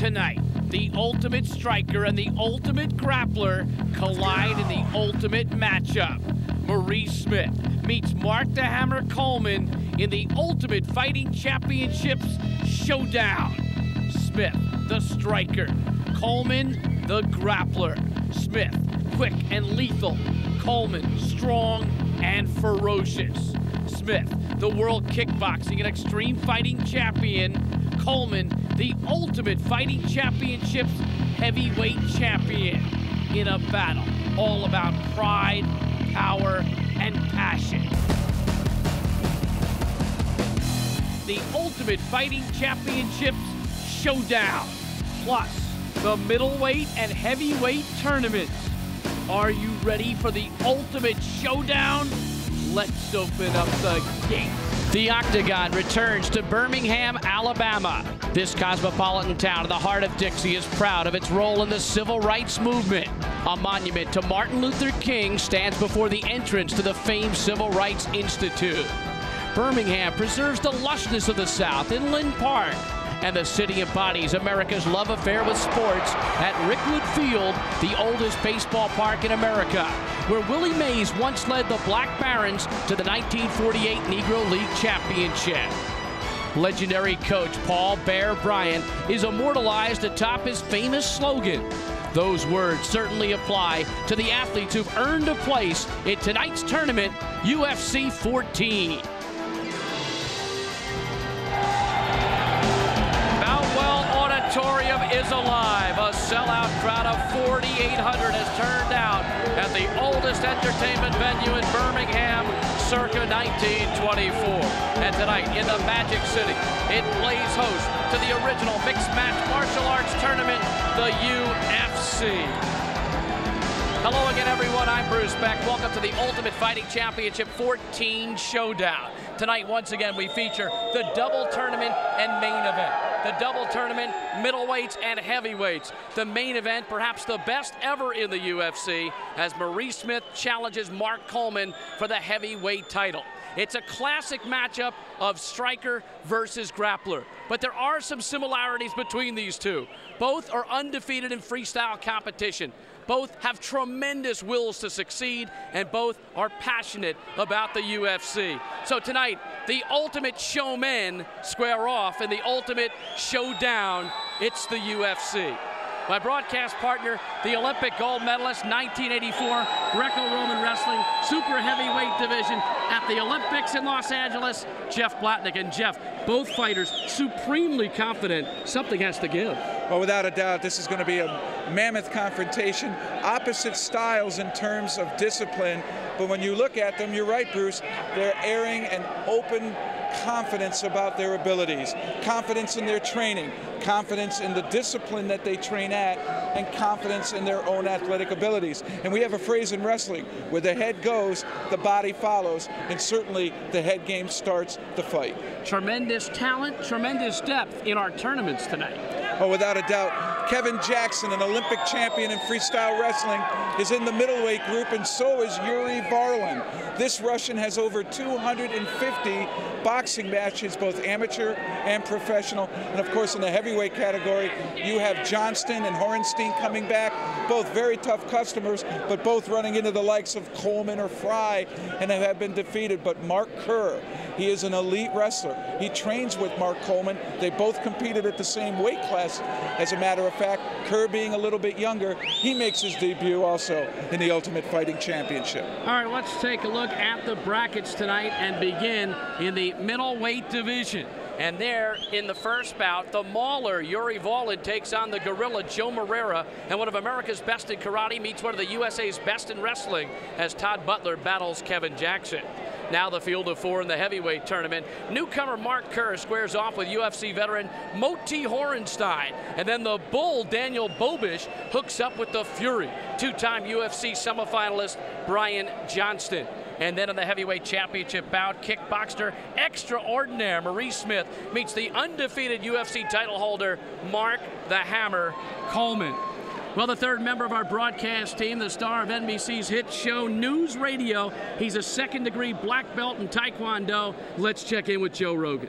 Tonight, the ultimate striker and the ultimate grappler collide in the ultimate matchup. Maurice Smith meets Mark the Hammer Coleman in the Ultimate Fighting Championships showdown. Smith, the striker. Coleman, the grappler. Smith, quick and lethal. Coleman, strong and ferocious. Smith, the world kickboxing and extreme fighting champion. Coleman, the Ultimate Fighting Championships heavyweight champion, in a battle all about pride, power, and passion. The Ultimate Fighting Championships showdown, plus the middleweight and heavyweight tournaments. Are you ready for the ultimate showdown? Let's open up the gates. The Octagon returns to Birmingham, Alabama. This cosmopolitan town in the heart of Dixie is proud of its role in the civil rights movement. A monument to Martin Luther King stands before the entrance to the famed Civil Rights Institute. Birmingham preserves the lushness of the South in Lynn Park. And the city embodies America's love affair with sports at Rickwood Field, the oldest baseball park in America, where Willie Mays once led the Black Barons to the 1948 Negro League Championship. Legendary coach Paul Bear Bryant is immortalized atop his famous slogan. Those words certainly apply to the athletes who've earned a place in tonight's tournament, UFC 14. Auditorium is alive. A sellout crowd of 4,800 has turned out at the oldest entertainment venue in Birmingham circa 1924. And tonight in the Magic City, it plays host to the original mixed match martial arts tournament, the UFC. Hello again, everyone. I'm Bruce Beck. Welcome to the Ultimate Fighting Championship 14 showdown. Tonight, once again, we feature the double tournament and main event. The double tournament, middleweights and heavyweights. The main event, perhaps the best ever in the UFC, as Maurice Smith challenges Mark Coleman for the heavyweight title. It's a classic matchup of striker versus grappler, but there are some similarities between these two. Both are undefeated in freestyle competition. Both have tremendous wills to succeed, and both are passionate about the UFC. So tonight, the ultimate showmen square off, and the ultimate showdown, it's the UFC. My broadcast partner, the Olympic gold medalist, 1984 Greco-Roman wrestling super heavyweight division at the Olympics in Los Angeles, Jeff Blatnick. And Jeff, both fighters supremely confident something has to give. Well, without a doubt, this is going to be a mammoth confrontation. Opposite styles in terms of discipline, but when you look at them, you're right, Bruce, they're airing an open confidence about their abilities, confidence in their training, confidence in the discipline that they train at, and confidence in their own athletic abilities. And we have a phrase in wrestling, where the head goes, the body follows, and certainly the head game starts the fight. Tremendous talent, tremendous depth in our tournaments tonight. Oh, without a doubt. Kevin Jackson, an Olympic champion in freestyle wrestling, is in the middleweight group, and so is Yuri Varlin. This Russian has over 250 boxing matches, both amateur and professional. And of course, in the heavyweight category, you have Johnston and Horenstein coming back, both very tough customers, but both running into the likes of Coleman or Fry and have been defeated. But Mark Kerr, he is an elite wrestler. He trains with Mark Coleman. They both competed at the same weight class. As a matter of fact, Kerr being a little bit younger, he makes his debut also in the Ultimate Fighting Championship. All right, let's take a look at the brackets tonight and begin in the middleweight division. And there, in the first bout, the mauler, Yuri Varlin, takes on the gorilla, Joe Moreira, and one of America's best in karate meets one of the USA's best in wrestling as Todd Butler battles Kevin Jackson. Now the field of four in the heavyweight tournament. Newcomer Mark Kerr squares off with UFC veteran Moti Horenstein. And then the bull, Daniel Bobish, hooks up with the Fury, two-time UFC semifinalist Brian Johnston. And then in the heavyweight championship bout, kickboxer extraordinaire Maurice Smith meets the undefeated UFC title holder Mark the Hammer Coleman. Well, the third member of our broadcast team, the star of NBC's hit show News Radio, he's a second-degree black belt in Taekwondo. Let's check in with Joe Rogan.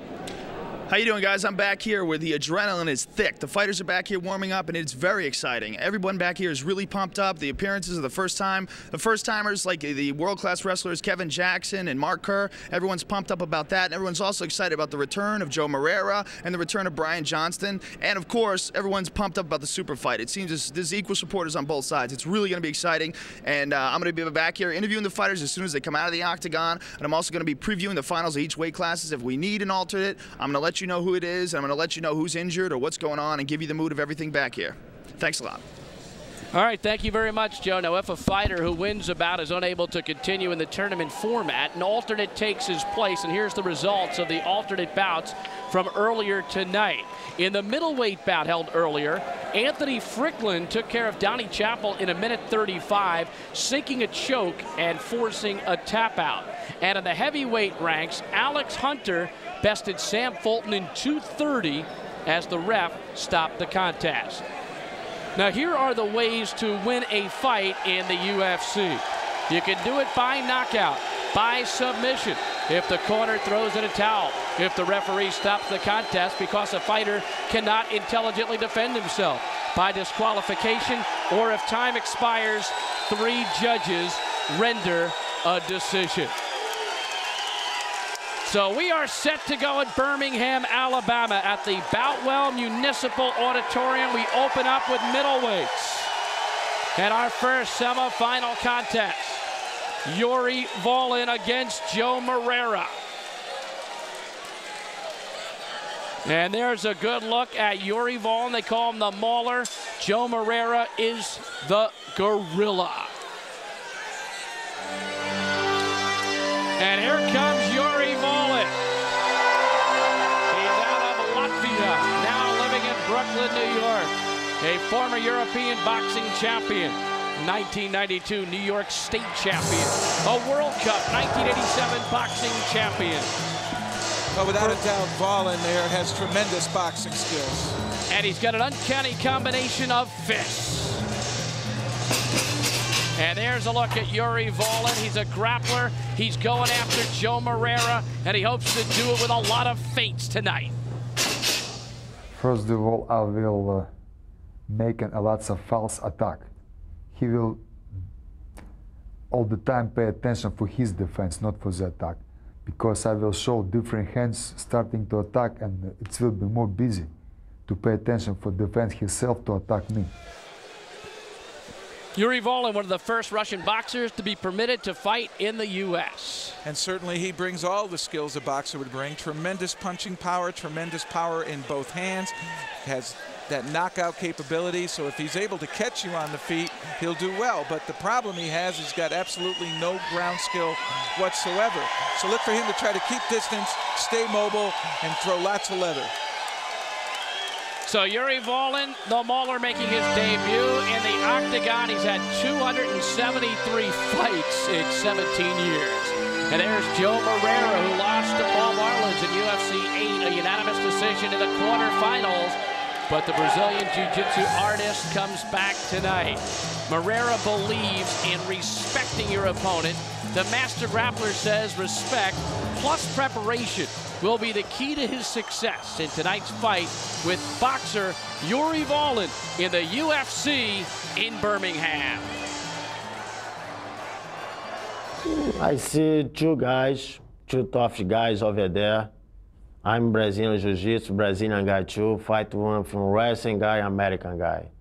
How you doing, guys? I'm back here where the adrenaline is thick. The fighters are back here warming up, and it's very exciting. Everyone back here is really pumped up. The appearances of the first-timers like the world-class wrestlers Kevin Jackson and Mark Kerr, everyone's pumped up about that, and everyone's also excited about the return of Joe Moreira and the return of Brian Johnston, and of course, everyone's pumped up about the super fight. It seems there's equal supporters on both sides. It's really going to be exciting, and I'm going to be back here interviewing the fighters as soon as they come out of the octagon, and I'm also going to be previewing the finals of each weight classes. If we need an alternate, I'm going to let you know who it is, and I'm going to let you know who's injured or what's going on and give you the mood of everything back here. Thanks a lot. All right, thank you very much, Joe. Now, if a fighter who wins a bout is unable to continue in the tournament format, an alternate takes his place, and here's the results of the alternate bouts from earlier tonight. In the middleweight bout held earlier, Anthony Strickland took care of Donnie Chappell in 1:35, sinking a choke and forcing a tap out. And in the heavyweight ranks, Alex Hunter bested Sam Fulton in 2:30 as the ref stopped the contest. Now, here are the ways to win a fight in the UFC. You can do it by knockout, by submission, if the corner throws in a towel, if the referee stops the contest because a fighter cannot intelligently defend himself, by disqualification, or if time expires, 3 judges render a decision. So we are set to go at Birmingham, Alabama at the Boutwell Municipal Auditorium. We open up with middleweights. And our first semifinal contest, Yuri Volin against Joe Moreira. And there's a good look at Yuri Volin. They call him the Mauler. Joe Moreira is the Gorilla. And here comes Yuri Volin. He's out of Latvia, now living in Brooklyn, New York. A former European boxing champion, 1992 New York State champion, a World Cup 1987 boxing champion. Well, without a doubt, Volin there has tremendous boxing skills. And he's got an uncanny combination of fists. And there's a look at Yuri Volin. He's a grappler. He's going after Joe Moreira, and he hopes to do it with a lot of feints tonight. First of all, I will make a lot of false attack. He will all the time pay attention for his defense, not for the attack, because I will show different hands starting to attack, and it will be more busy to pay attention for defense himself to attack me. Yuri Volin, one of the first Russian boxers to be permitted to fight in the U.S. And certainly he brings all the skills a boxer would bring. Tremendous punching power, tremendous power in both hands. Has that knockout capability, so if he's able to catch you on the feet, he'll do well. But the problem he has, he's got absolutely no ground skill whatsoever. So look for him to try to keep distance, stay mobile, and throw lots of leather. So Yuri Volin, the Mauler, making his debut in the octagon. He's had 273 fights in 17 years. And there's Joe Moreira, who lost to Paul Marlins in UFC 8, a unanimous decision in the quarterfinals. But the Brazilian Jiu-Jitsu artist comes back tonight. Moreira believes in respecting your opponent. The master grappler says respect plus preparation will be the key to his success in tonight's fight with boxer Yuri Volin in the UFC in Birmingham. I see two tough guys over there. I'm Brazilian Jiu-Jitsu, Brazilian guy too. Fight one from wrestling guy, American guy.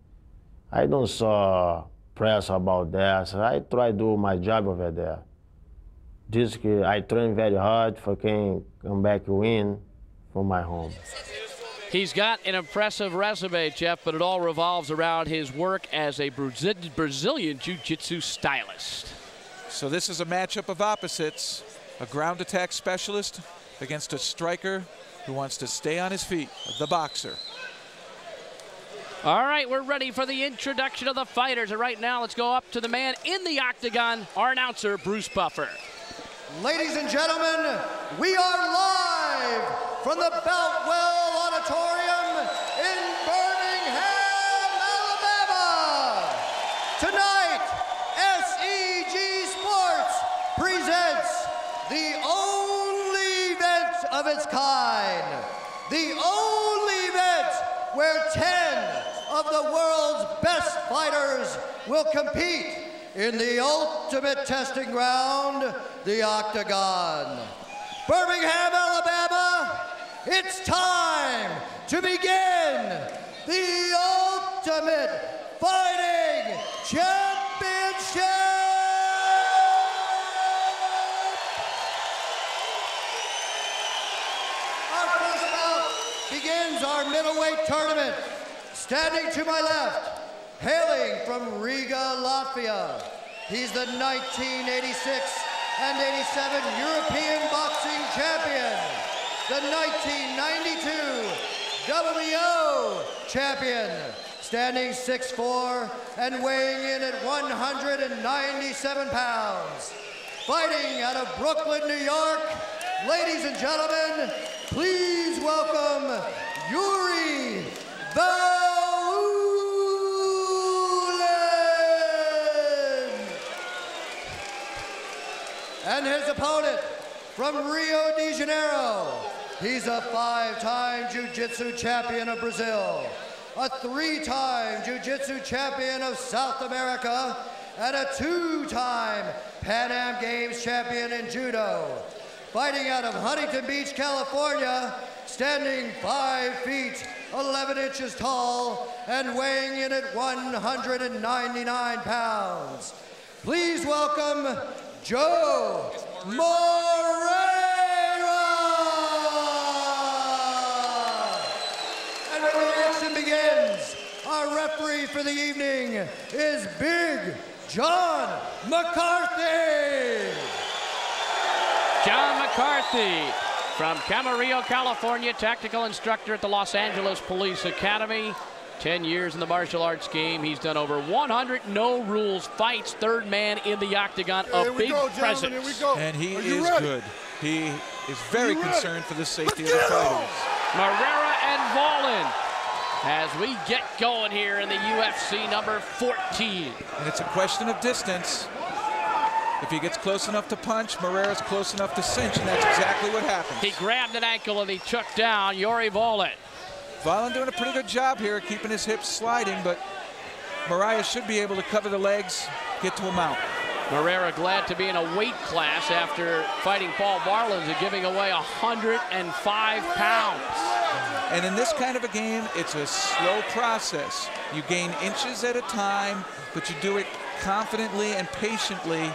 I don't saw press about that, so I try to do my job over there. I train very hard for can come back and win for my home. He's got an impressive resume, Jeff, but it all revolves around his work as a Brazilian Jiu-Jitsu stylist. So this is a matchup of opposites, a ground attack specialist against a striker who wants to stay on his feet, the boxer. All right, we're ready for the introduction of the fighters. And right now, let's go up to the man in the octagon, our announcer, Bruce Buffer. Ladies and gentlemen, we are live from the Boutwell Auditorium in Birmingham, Alabama. Tonight, SEG Sports presents the only event of its kind, the only event where 10 of the world's best fighters will compete in the ultimate testing ground, the Octagon. Birmingham, Alabama, it's time to begin the Ultimate Fighting Championship! Our first bout begins our middleweight tournament. Standing to my left, hailing from Riga, Latvia, he's the 1986 and 87 European boxing champion, the 1992 WBO champion, standing 6'4" and weighing in at 197 pounds. Fighting out of Brooklyn, New York, ladies and gentlemen, please welcome Yuri Vaulin! And his opponent from Rio de Janeiro, he's a 5-time Jiu-Jitsu champion of Brazil, a 3-time Jiu-Jitsu champion of South America, and a 2-time Pan Am Games champion in Judo. Fighting out of Huntington Beach, California, standing 5 feet, 11 inches tall, and weighing in at 199 pounds. Please welcome Joe Moreira! And when the action begins, our referee for the evening is Big John McCarthy! John McCarthy from Camarillo, California, tactical instructor at the Los Angeles Police Academy. 10 years in the martial arts game. He's done over 100 no-rules fights, third man in the octagon, a big presence. And he is good. He is very concerned for the safety of the fighters. Moreira and Vaulin as we get going here in the UFC number 14. And it's a question of distance. If he gets close enough to punch, Moreira's close enough to cinch, and that's exactly what happens. He grabbed an ankle and he took down Yuri Vaulin. Vaulin doing a pretty good job here, keeping his hips sliding, but Moreira should be able to cover the legs, get to a mount. Moreira glad to be in a weight class after fighting Paul Varelans and giving away 105 pounds. And in this kind of a game, it's a slow process. You gain inches at a time, but you do it confidently and patiently,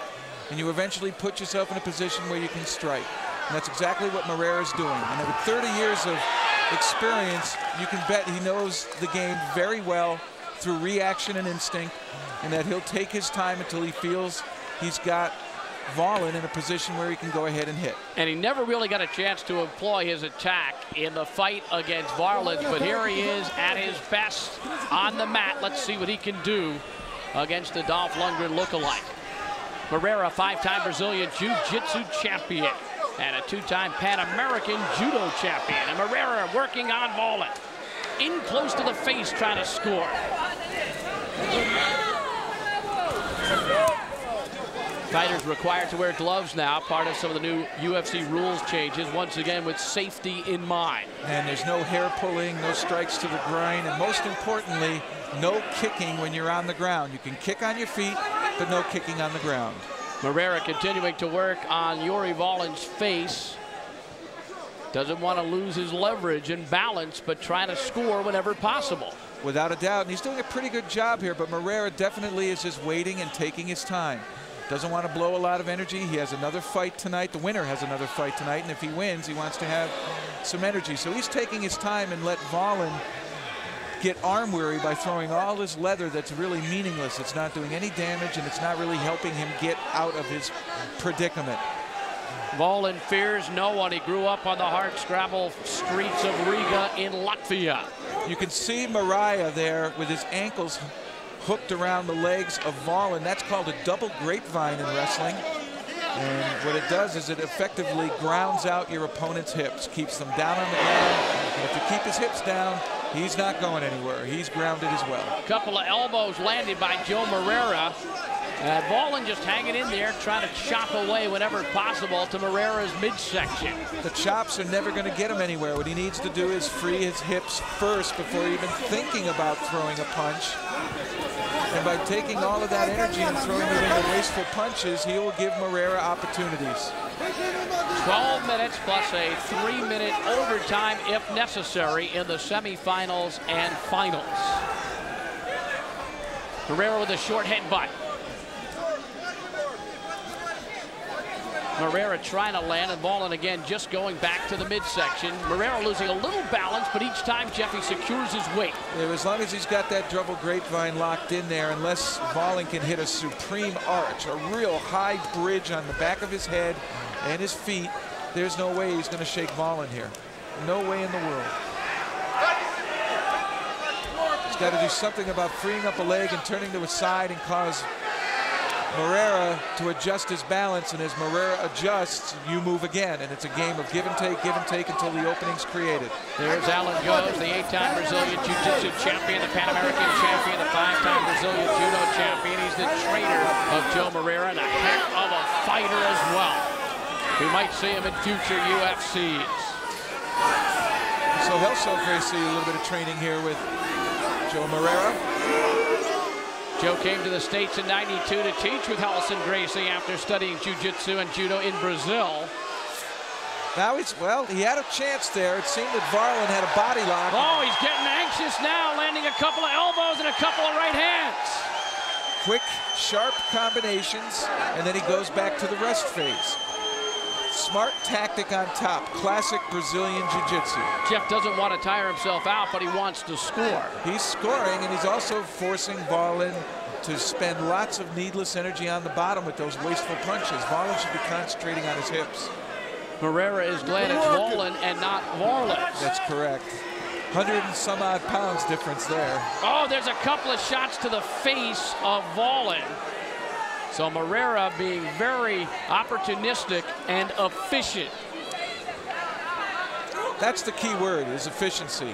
and you eventually put yourself in a position where you can strike. And that's exactly what Moreira's doing. And with 30 years of experience, you can bet he knows the game very well through reaction and instinct, and that he'll take his time until he feels he's got Vaulin in a position where he can go ahead and hit. And he never really got a chance to employ his attack in the fight against Varelans, but here he is at his best on the mat. Let's see what he can do against the Dolph Lundgren lookalike. Moreira, 5-time Brazilian Jiu-Jitsu champion and a 2-time Pan American Judo champion. And Moreira working on Vaulin. In close to the face, trying to score. Fighters required to wear gloves now, part of some of the new UFC rules changes, once again with safety in mind. And there's no hair pulling, no strikes to the groin, and most importantly, no kicking when you're on the ground. You can kick on your feet, but no kicking on the ground. Moreira continuing to work on Yuri Vaulin's face. Doesn't want to lose his leverage and balance, but trying to score whenever possible. Without a doubt, and he's doing a pretty good job here, but Moreira definitely is just waiting and taking his time. Doesn't want to blow a lot of energy. He has another fight tonight. The winner has another fight tonight, and if he wins, he wants to have some energy. So he's taking his time and let Vaulin get arm weary by throwing all this leather that's really meaningless. It's not doing any damage, and it's not really helping him get out of his predicament. Vaulin fears no one. He grew up on the hardscrabble streets of Riga in Latvia. You can see Moreira there with his ankles hooked around the legs of Vaulin. That's called a double grapevine in wrestling. And what it does is it effectively grounds out your opponent's hips, keeps them down on the ground. And if you keep his hips down, he's not going anywhere. He's grounded as well. A couple of elbows landed by Joe Moreira. Volin just hanging in there, trying to chop away whenever possible to Moreira's midsection. The chops are never going to get him anywhere. What he needs to do is free his hips first before even thinking about throwing a punch. And by taking all of that energy and throwing it into wasteful punches, he will give Moreira opportunities. 12 minutes plus a 3-minute overtime if necessary in the semifinals and finals. Moreira with a short headbutt. Moreira trying to land, and Volin again just going back to the midsection. Moreira losing a little balance, but each time Jeffy secures his weight. Yeah, as long as he's got that double grapevine locked in there, unless Volin can hit a supreme arch, a real high bridge on the back of his head and his feet, there's no way he's going to shake Volin here. No way in the world. He's got to do something about freeing up a leg and turning to his side and cause Moreira to adjust his balance, and as Moreira adjusts, you move again, and it's a game of give and take until the opening's created. There's Alan Goes, the 8-time Brazilian Jiu-Jitsu champion, the Pan American champion, the 5-time Brazilian Judo champion. He's the trainer of Joe Moreira and a heck of a fighter as well. We might see him in future UFCs. So Helso see a little bit of training here with Joe Moreira. Joe came to the States in '92 to teach with Helson Gracie after studying jiu-jitsu and judo in Brazil. Now he had a chance there. It seemed that Varlin had a body lock. Oh, he's getting anxious now, landing a couple of elbows and a couple of right hands. Quick, sharp combinations, and then he goes back to the rest phase. Smart tactic on top, classic Brazilian jiu-jitsu. Jeff doesn't want to tire himself out, but he wants to score. He's scoring, and he's also forcing Varlin to spend lots of needless energy on the bottom with those wasteful punches. Varlin should be concentrating on his hips. Moreira is glad it's Volin and not Varlin. That's correct. 100 and some odd pounds difference there. Oh, there's a couple of shots to the face of Volin. So Moreira being very opportunistic and efficient. That's the key word, is efficiency.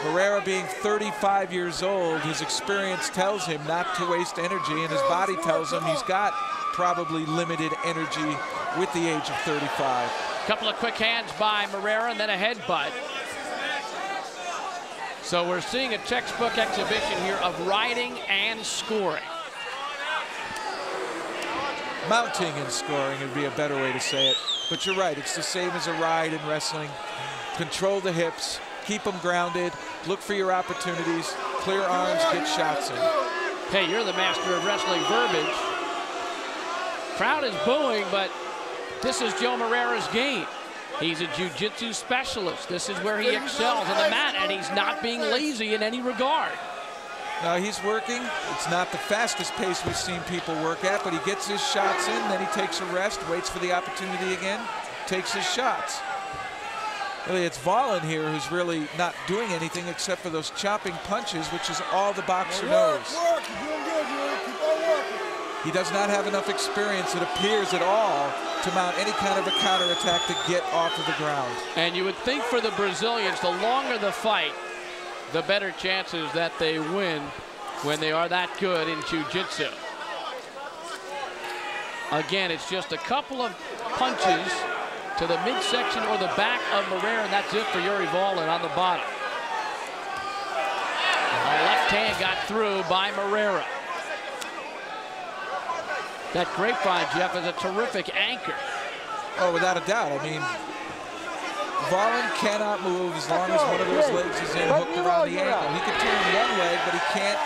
Moreira being 35 years old, his experience tells him not to waste energy, and his body tells him he's got probably limited energy with the age of 35. A couple of quick hands by Moreira and then a headbutt. So we're seeing a textbook exhibition here of riding and scoring. Mounting and scoring would be a better way to say it. But you're right, it's the same as a ride in wrestling. Control the hips, keep them grounded, look for your opportunities, clear arms, get shots in. Hey, you're the master of wrestling verbiage. Crowd is booing, but this is Joe Moreira's game. He's a jiu-jitsu specialist. This is where he excels on the mat, and he's not being lazy in any regard. Now he's working. It's not the fastest pace we've seen people work at, but he gets his shots in, then he takes a rest, waits for the opportunity again, takes his shots. Really, it's Volin here who's really not doing anything except for those chopping punches, which is all the boxer knows. He does not have enough experience, it appears at all, to mount any kind of a counterattack to get off of the ground. And you would think for the Brazilians, the longer the fight, the better chances that they win when they are that good in jiu-jitsu. Again, it's just a couple of punches to the midsection or the back of Moreira, and that's it for Yuri Volin on the bottom. A left hand got through by Moreira. That grapevine, Jeff, is a terrific anchor. Oh, without a doubt. I mean, Volin cannot move as long as one of those legs is in, hooked around the ankle. He can turn one leg, but he can't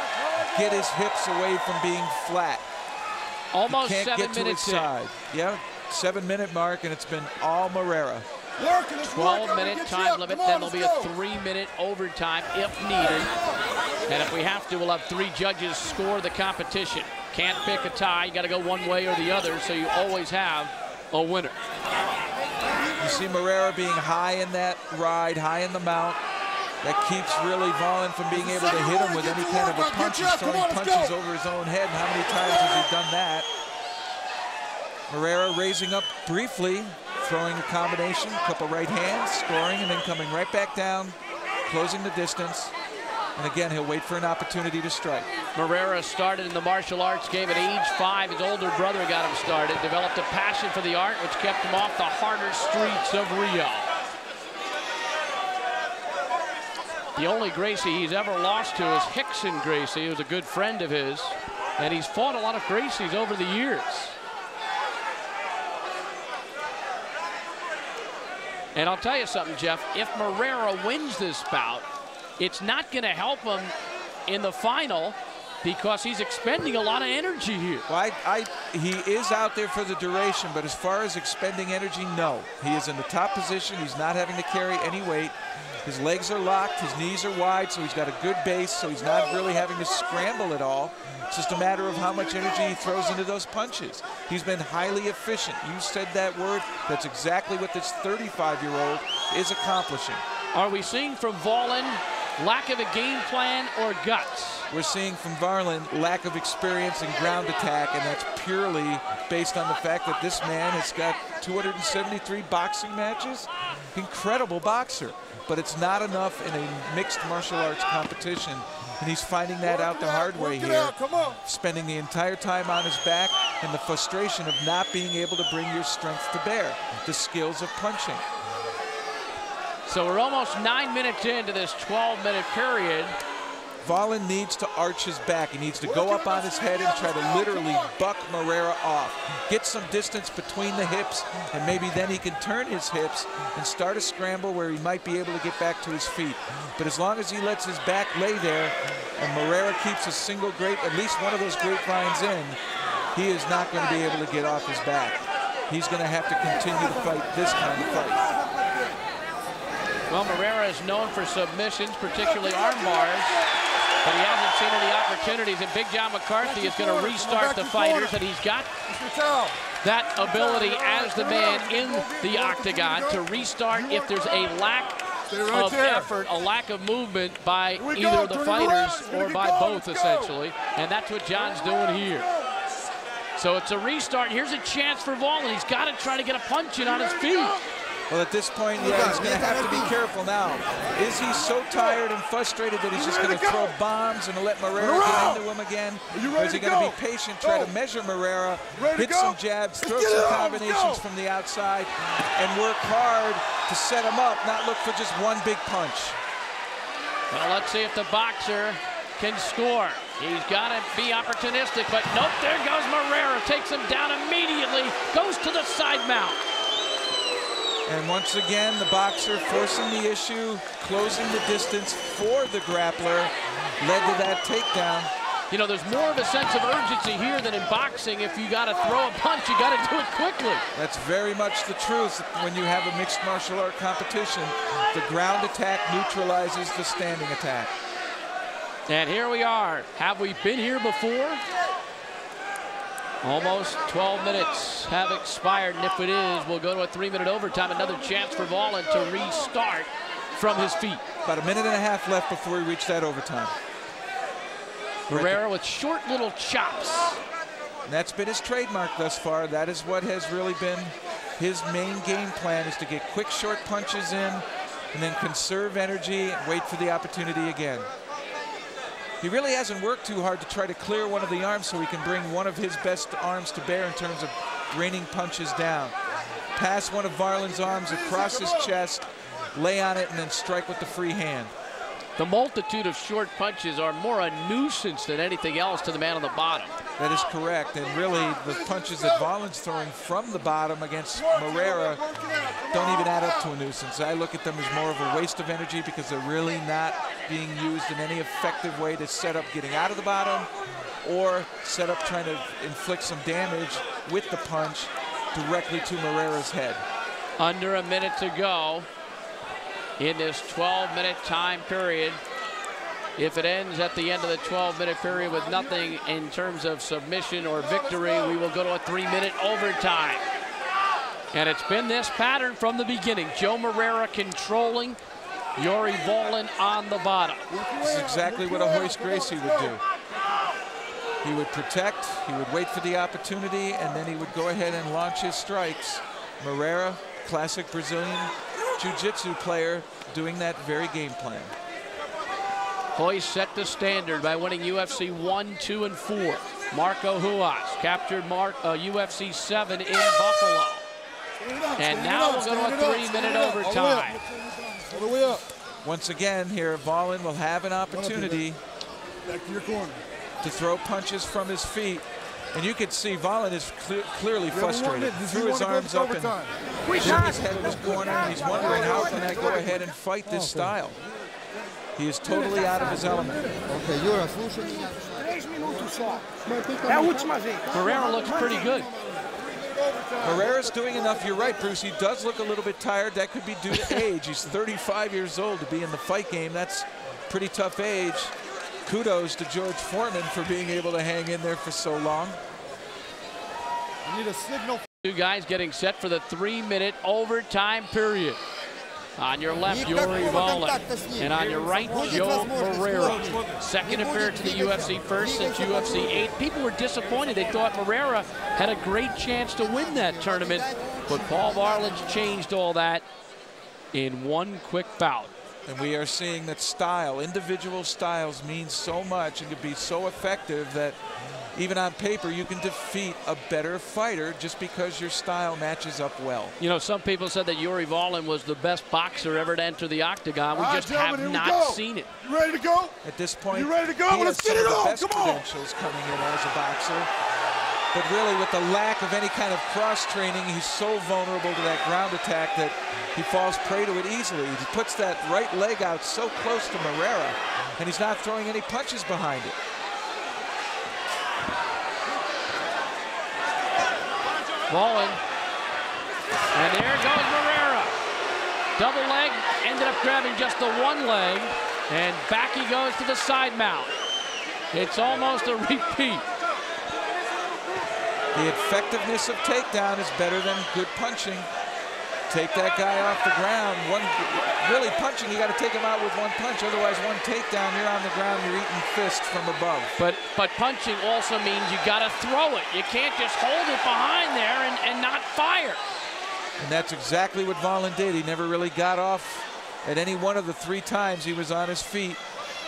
get his hips away from being flat. Almost he can't 7 get to minutes his side. Yeah, 7-minute mark, and it's been all Moreira. 12-minute time limit, then there'll be a 3-minute overtime if needed. And if we have to, we'll have 3 judges score the competition. Can't pick a tie, you gotta go one way or the other, so you always have a winner. You see Moreira being high in that ride, high in the mount. That keeps really Volin from being able to hit him with any kind of a punch. He's throwing punches over his own head, and how many times has he done that? Moreira raising up briefly, throwing a combination, a couple right hands, scoring, and then coming right back down, closing the distance. And again, he'll wait for an opportunity to strike. Moreira started in the martial arts game at age 5. His older brother got him started, developed a passion for the art, which kept him off the harder streets of Rio. The only Gracie he's ever lost to is Rickson Gracie, who's a good friend of his. And he's fought a lot of Gracies over the years. And I'll tell you something, Jeff, if Moreira wins this bout, it's not going to help him in the final because he's expending a lot of energy here. Well, he is out there for the duration, but as far as expending energy, no. He is in the top position. He's not having to carry any weight. His legs are locked, his knees are wide, so he's got a good base, so he's not really having to scramble at all. It's just a matter of how much energy he throws into those punches. He's been highly efficient. You said that word. That's exactly what this 35-year-old is accomplishing. Are we seeing from Wallin lack of a game plan or guts? We're seeing from Varlin lack of experience in ground attack, and that's purely based on the fact that this man has got 273 boxing matches. Incredible boxer, but it's not enough in a mixed martial arts competition, and he's finding that out the hard way here, spending the entire time on his back and the frustration of not being able to bring your strength to bear, the skills of punching. So we're almost 9 minutes into this 12-minute period. Wallin needs to arch his back. He needs to go up on his head and try to literally buck Moreira off. Get some distance between the hips, and maybe then he can turn his hips and start a scramble where he might be able to get back to his feet. But as long as he lets his back lay there and Moreira keeps a single grape, at least one of those grapevines in, he is not going to be able to get off his back. He's going to have to continue to fight this kind of fight. Well, Moreira is known for submissions, particularly arm bars, but he hasn't seen any opportunities, and Big John McCarthy is going to restart the fighters, and he's got that ability as the man in the octagon to restart if there's a lack of effort, a lack of movement by either of the fighters or by both, essentially, and that's what John's doing here. So it's a restart. Here's a chance for Wallin. He's got to try to get a punch in on his feet. Well, at this point, yeah, he's going to have to be careful now. Is he so tired and frustrated that he's just going to throw bombs and let Moreira get into him again? Or is he going to be patient, try to measure Moreira, hit some jabs, throw some combinations from the outside, and work hard to set him up, not look for just one big punch? Well, let's see if the boxer can score. He's got to be opportunistic, but nope, there goes Moreira. Takes him down immediately, goes to the side mount. And once again, the boxer forcing the issue, closing the distance for the grappler, led to that takedown. You know, there's more of a sense of urgency here than in boxing. If you got to throw a punch, you got to do it quickly. That's very much the truth when you have a mixed martial art competition. The ground attack neutralizes the standing attack. And here we are. Have we been here before? Almost 12 minutes have expired, and if it is, we'll go to a 3-minute overtime. Another chance for Wallin to restart from his feet. About a minute and a half left before we reach that overtime. Moreira with short little chops. And that's been his trademark thus far. That is what has really been his main game plan, is to get quick, short punches in and then conserve energy and wait for the opportunity again. He really hasn't worked too hard to try to clear one of the arms so he can bring one of his best arms to bear in terms of raining punches down. Pass one of Varlin's arms across his chest, lay on it, and then strike with the free hand. The multitude of short punches are more a nuisance than anything else to the man on the bottom. That is correct, and really the punches that Varlin's throwing from the bottom against Moreira don't even add up to a nuisance. I look at them as more of a waste of energy because they're really not being used in any effective way to set up getting out of the bottom or set up trying to inflict some damage with the punch directly to Moreira's head. Under a minute to go in this 12-minute time period. If it ends at the end of the 12-minute period with nothing in terms of submission or victory, we will go to a 3-minute overtime. And it's been this pattern from the beginning. Joe Moreira controlling, Yuri Wallin on the bottom. This is exactly what a Royce Gracie would do. He would protect, he would wait for the opportunity, and then he would go ahead and launch his strikes. Moreira, classic Brazilian jiu-jitsu player, doing that very game plan. Hoist set the standard by winning UFC 1, 2, and 4. Marco Ruas captured UFC 7 in Buffalo. And now we'll go to a 3-minute overtime. All the way up. Once again here, Wallin will have an opportunity Back to your corner. to throw punches from his feet. And you can see Wallin is clearly frustrated. Threw his arms up and threw his head in his corner, and he's wondering, how can I go ahead and fight this style? He is totally out of his element. Okay, Yura, слушай меня. Pereira looks pretty good. Herrera's doing enough. You're right, Bruce. He does look a little bit tired. That could be due to age. He's 35 years old to be in the fight game. That's pretty tough age. Kudos to George Foreman for being able to hang in there for so long. You need a signal. Two guys getting set for the 3-minute overtime period. On your left, Yuri Wallin, and on your right, Joe Moreira. Second appearance in the UFC, first since UFC 8. People were disappointed. They thought Moreira had a great chance to win that tournament, but Paul Varelans changed all that in one quick bout. And we are seeing that style, individual styles, mean so much and can be so effective that even on paper you can defeat a better fighter just because your style matches up well. You know, some people said that Yuri Wallin was the best boxer ever to enter the octagon. We just have not seen it. You ready to go? At this point, you ready to go? Let's get it on. Come on. Credentials coming in as a boxer. But really, with the lack of any kind of cross-training, he's so vulnerable to that ground attack that he falls prey to it easily. He puts that right leg out so close to Moreira, and he's not throwing any punches behind it. Wallin, and there goes Moreira. Double leg, ended up grabbing just the one leg, and back he goes to the side mount. It's almost a repeat. The effectiveness of takedown is better than good punching. Take that guy off the ground. Really punching, you got to take him out with one punch. Otherwise, one takedown, you're on the ground, you're eating fists from above. But punching also means you got to throw it. You can't just hold it behind there and not fire. And that's exactly what Wallin did. He never really got off at any one of the 3 times he was on his feet.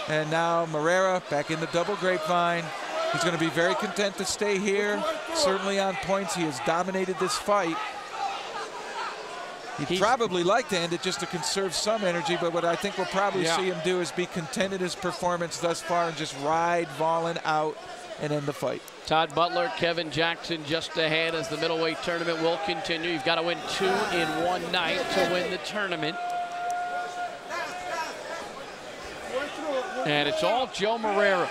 And now Moreira back in the double grapevine. He's going to be very content to stay here. Certainly on points, he has dominated this fight. He'd probably like to end it just to conserve some energy, but what I think we'll probably see him do is be content in his performance thus far and just ride Wallin out and end the fight. Todd Butler, Kevin Jackson just ahead as the middleweight tournament will continue. You've got to win 2 in one night to win the tournament. And it's all Joe Moreira.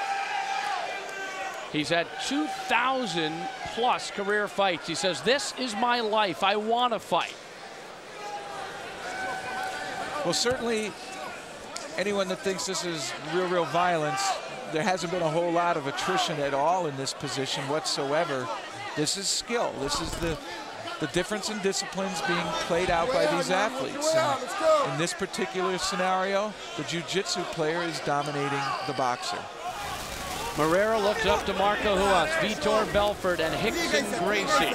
He's had 2,000 plus career fights. He says, this is my life. I want to fight. Well, certainly anyone that thinks this is real violence, there hasn't been a whole lot of attrition at all in this position whatsoever. This is skill. This is the difference in disciplines being played out by these athletes. And in this particular scenario, the jiu-jitsu player is dominating the boxer. Moreira looks up to Marco Ruas, Vitor Belfort, and Rickson Gracie.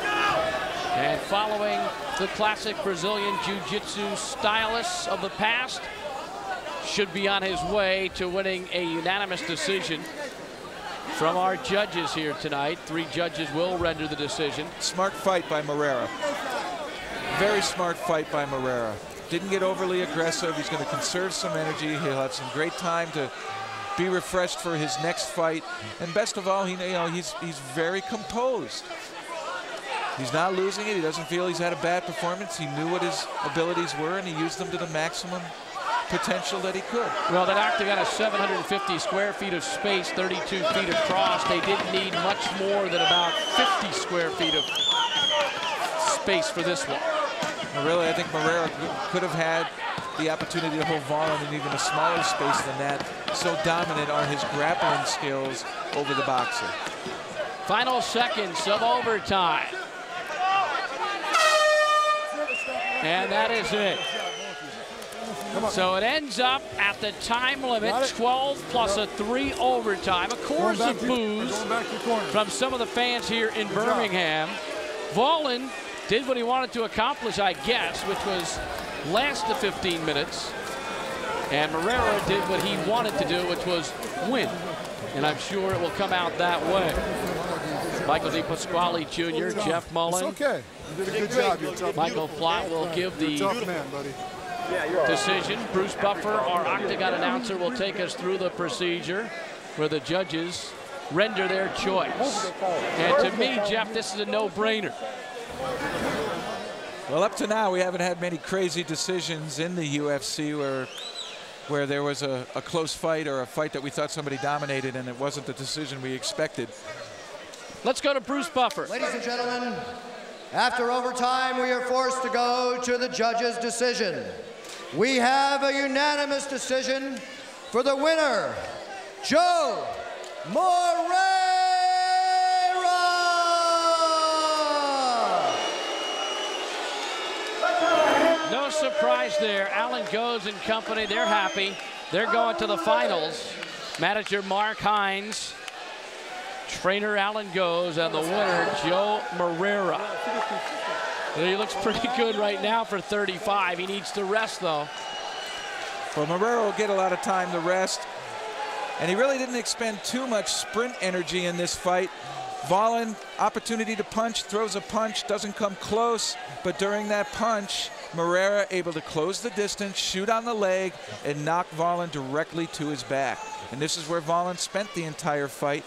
And following the classic Brazilian jiu-jitsu stylists of the past, should be on his way to winning a unanimous decision from our judges here tonight. 3 judges will render the decision. Smart fight by Moreira. Very smart fight by Moreira. Didn't get overly aggressive. He's going to conserve some energy. He'll have some great time to be refreshed for his next fight. And best of all, he's very composed. He's not losing it. He doesn't feel he's had a bad performance. He knew what his abilities were, and he used them to the maximum potential that he could. Well, that octagon has 750 square feet of space, 32 feet across. They didn't need much more than about 50 square feet of space for this one. Well, really, I think Moreira could have had the opportunity to hold Wallin in even a smaller space than that. So dominant are his grappling skills over the boxer. Final seconds of overtime. And that is it. So it ends up at the time limit, 12 plus a 3 overtime. A chorus of boos from some of the fans here in Birmingham. Wallin did what he wanted to accomplish, I guess, which was last the 15 minutes. And Marrero did what he wanted to do, which was win. And I'm sure it will come out that way. Michael DePasquale Jr., Jeff Mullen. It's okay. You did a good job. You're a tough Michael Flott will give the tough man, buddy. decision. Bruce Buffer, our Octagon announcer, will take us through the procedure where the judges render their choice. And to me, Jeff, this is a no-brainer. Well, up to now, we haven't had many crazy decisions in the UFC where there was a close fight or a fight that we thought somebody dominated and it wasn't the decision we expected. Let's go to Bruce Buffer. Ladies and gentlemen, after overtime, we are forced to go to the judge's decision. We have a unanimous decision for the winner, Joe Moreira. No surprise there. Alan Goes and company, they're happy. They're going to the finals. Manager Mark Hines, trainer Alan Goes, and the winner, Joe Moreira. He looks pretty good right now for 35. He needs to rest, though. Well, Moreira will get a lot of time to rest, and he really didn't expend too much sprint energy in this fight. Wallin, opportunity to punch, throws a punch, doesn't come close, but during that punch, Moreira able to close the distance, shoot on the leg, and knock Wallin directly to his back. And this is where Wallin spent the entire fight.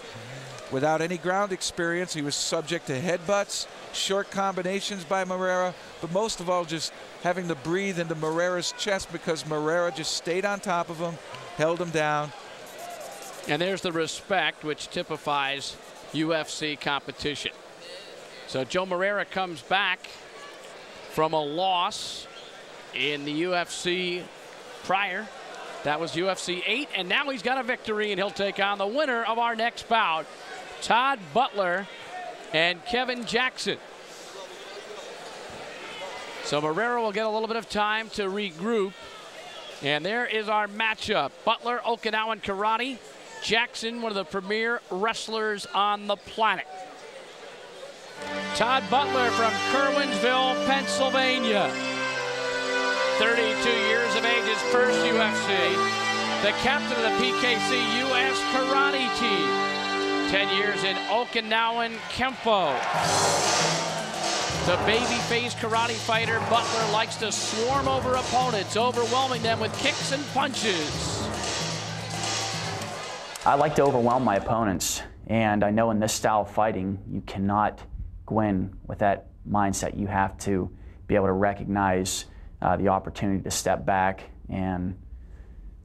Without any ground experience, he was subject to headbutts, short combinations by Moreira, but most of all just having to breathe into Moreira's chest because Moreira just stayed on top of him, held him down. And there's the respect, which typifies UFC competition. So Joe Moreira comes back from a loss in the UFC prior. That was UFC 8, and now he's got a victory, and he'll take on the winner of our next bout, Todd Butler and Kevin Jackson. So Moreira will get a little bit of time to regroup, and there is our matchup. Butler, Okinawan Karate. Jackson, one of the premier wrestlers on the planet. Todd Butler from Curwensville, Pennsylvania. 32 years of age, his first UFC. The captain of the PKC U.S. Karate Team. 10 years in Okinawan Kempo. The baby-faced karate fighter, Butler likes to swarm over opponents, overwhelming them with kicks and punches. I like to overwhelm my opponents, and I know in this style of fighting, you cannot go in with that mindset. You have to be able to recognize the opportunity to step back and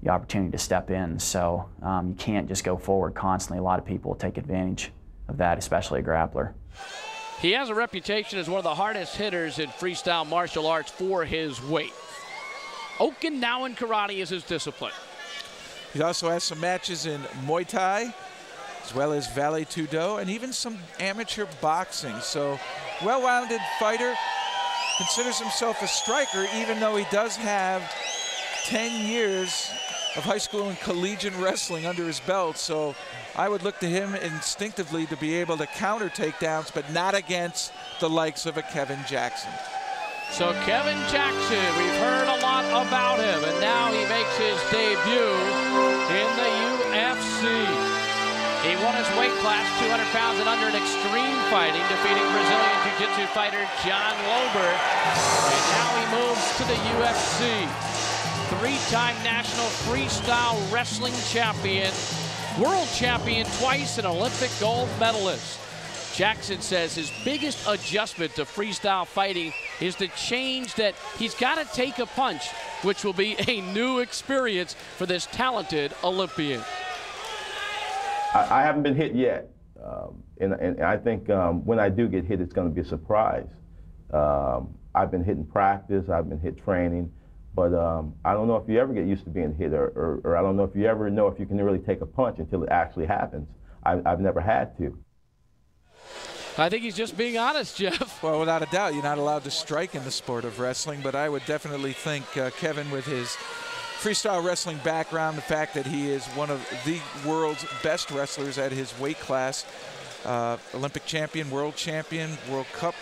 the opportunity to step in. So you can't just go forward constantly. A lot of people take advantage of that, especially a grappler. He has a reputation as one of the hardest hitters in freestyle martial arts for his weight. Okinawan Karate is his discipline. He also has some matches in Muay Thai, as well as Vale Tudo, and even some amateur boxing. So, well-rounded fighter, considers himself a striker, even though he does have 10 years of high school and collegiate wrestling under his belt. So, I would look to him instinctively to be able to counter takedowns, but not against the likes of a Kevin Jackson. So Kevin Jackson, we've heard a lot about him, and now he makes his debut in the UFC. He won his weight class, 200 pounds and under in extreme fighting, defeating Brazilian Jiu-Jitsu fighter John Lober. And now he moves to the UFC. Three-time national freestyle wrestling champion, world champion twice, and Olympic gold medalist. Jackson says his biggest adjustment to freestyle fighting is the change that he's got to take a punch, which will be a new experience for this talented Olympian. I haven't been hit yet, and I think when I do get hit, it's going to be a surprise. I've been hit in practice, I've been hit training, but I don't know if you ever get used to being hit, or I don't know if you ever know if you can really take a punch until it actually happens. I've never had to. I think he's just being honest, Jeff. Well, without a doubt, you're not allowed to strike in the sport of wrestling, but I would definitely think Kevin, with his freestyle wrestling background, the fact that he is one of the world's best wrestlers at his weight class, Olympic champion, World Cup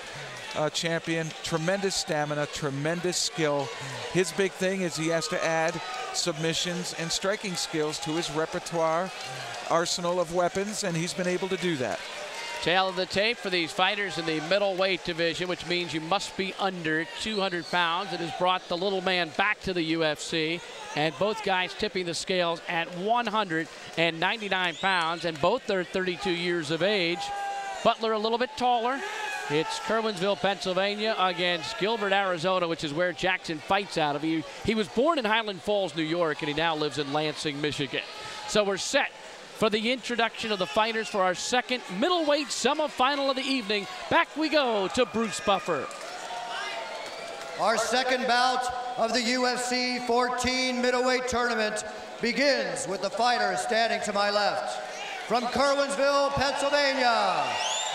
champion. Tremendous stamina, tremendous skill. His big thing is he has to add submissions and striking skills to his repertoire, arsenal of weapons, and he's been able to do that. Tail of the tape for these fighters in the middleweight division, which means you must be under 200 pounds. It has brought the little man back to the UFC, and both guys tipping the scales at 199 pounds, and both are 32 years of age. Butler a little bit taller. It's Curwensville, Pennsylvania against Gilbert, Arizona, which is where Jackson fights out of. He was born in Highland Falls, New York, and he now lives in Lansing, Michigan. So we're set for the introduction of the fighters for our second middleweight semifinal of the evening. Back we go to Bruce Buffer. Our second bout of the UFC 14 middleweight tournament begins with the fighter standing to my left. From Curwensville, Pennsylvania,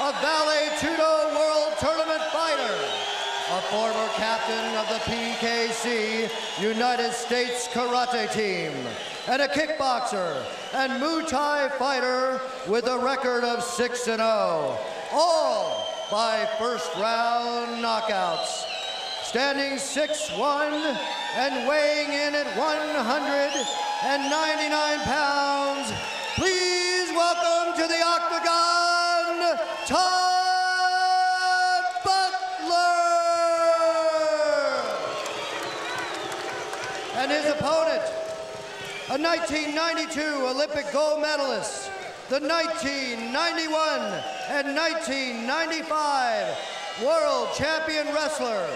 a Vale Tudo World Tournament fighter, a former captain of the PKC United States Karate Team, and a kickboxer and Muay Thai fighter with a record of 6-0, all by first round knockouts. Standing 6'1" and weighing in at 199 pounds, please welcome to the octagon, Todd Butler! And his opponent, a 1992 Olympic gold medalist, the 1991 and 1995 world champion wrestler.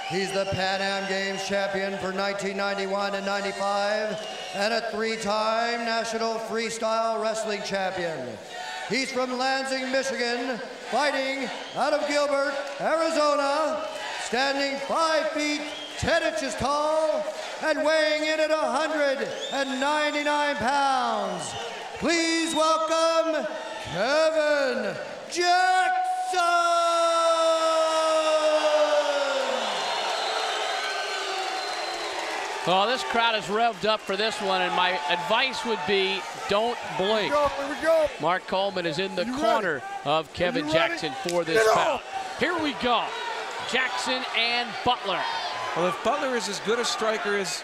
He's the Pan Am Games champion for 1991 and 95, and a three-time national freestyle wrestling champion. He's from Lansing, Michigan, fighting out of Gilbert, Arizona, standing 5 feet 10 inches tall and weighing in at 199 pounds. Please welcome Kevin Jackson! Well, this crowd is revved up for this one, and my advice would be don't blink. Here we go. Mark Coleman is in the corner of Kevin Jackson for this bout. Here we go. Jackson and Butler. Well, if Butler is as good a striker as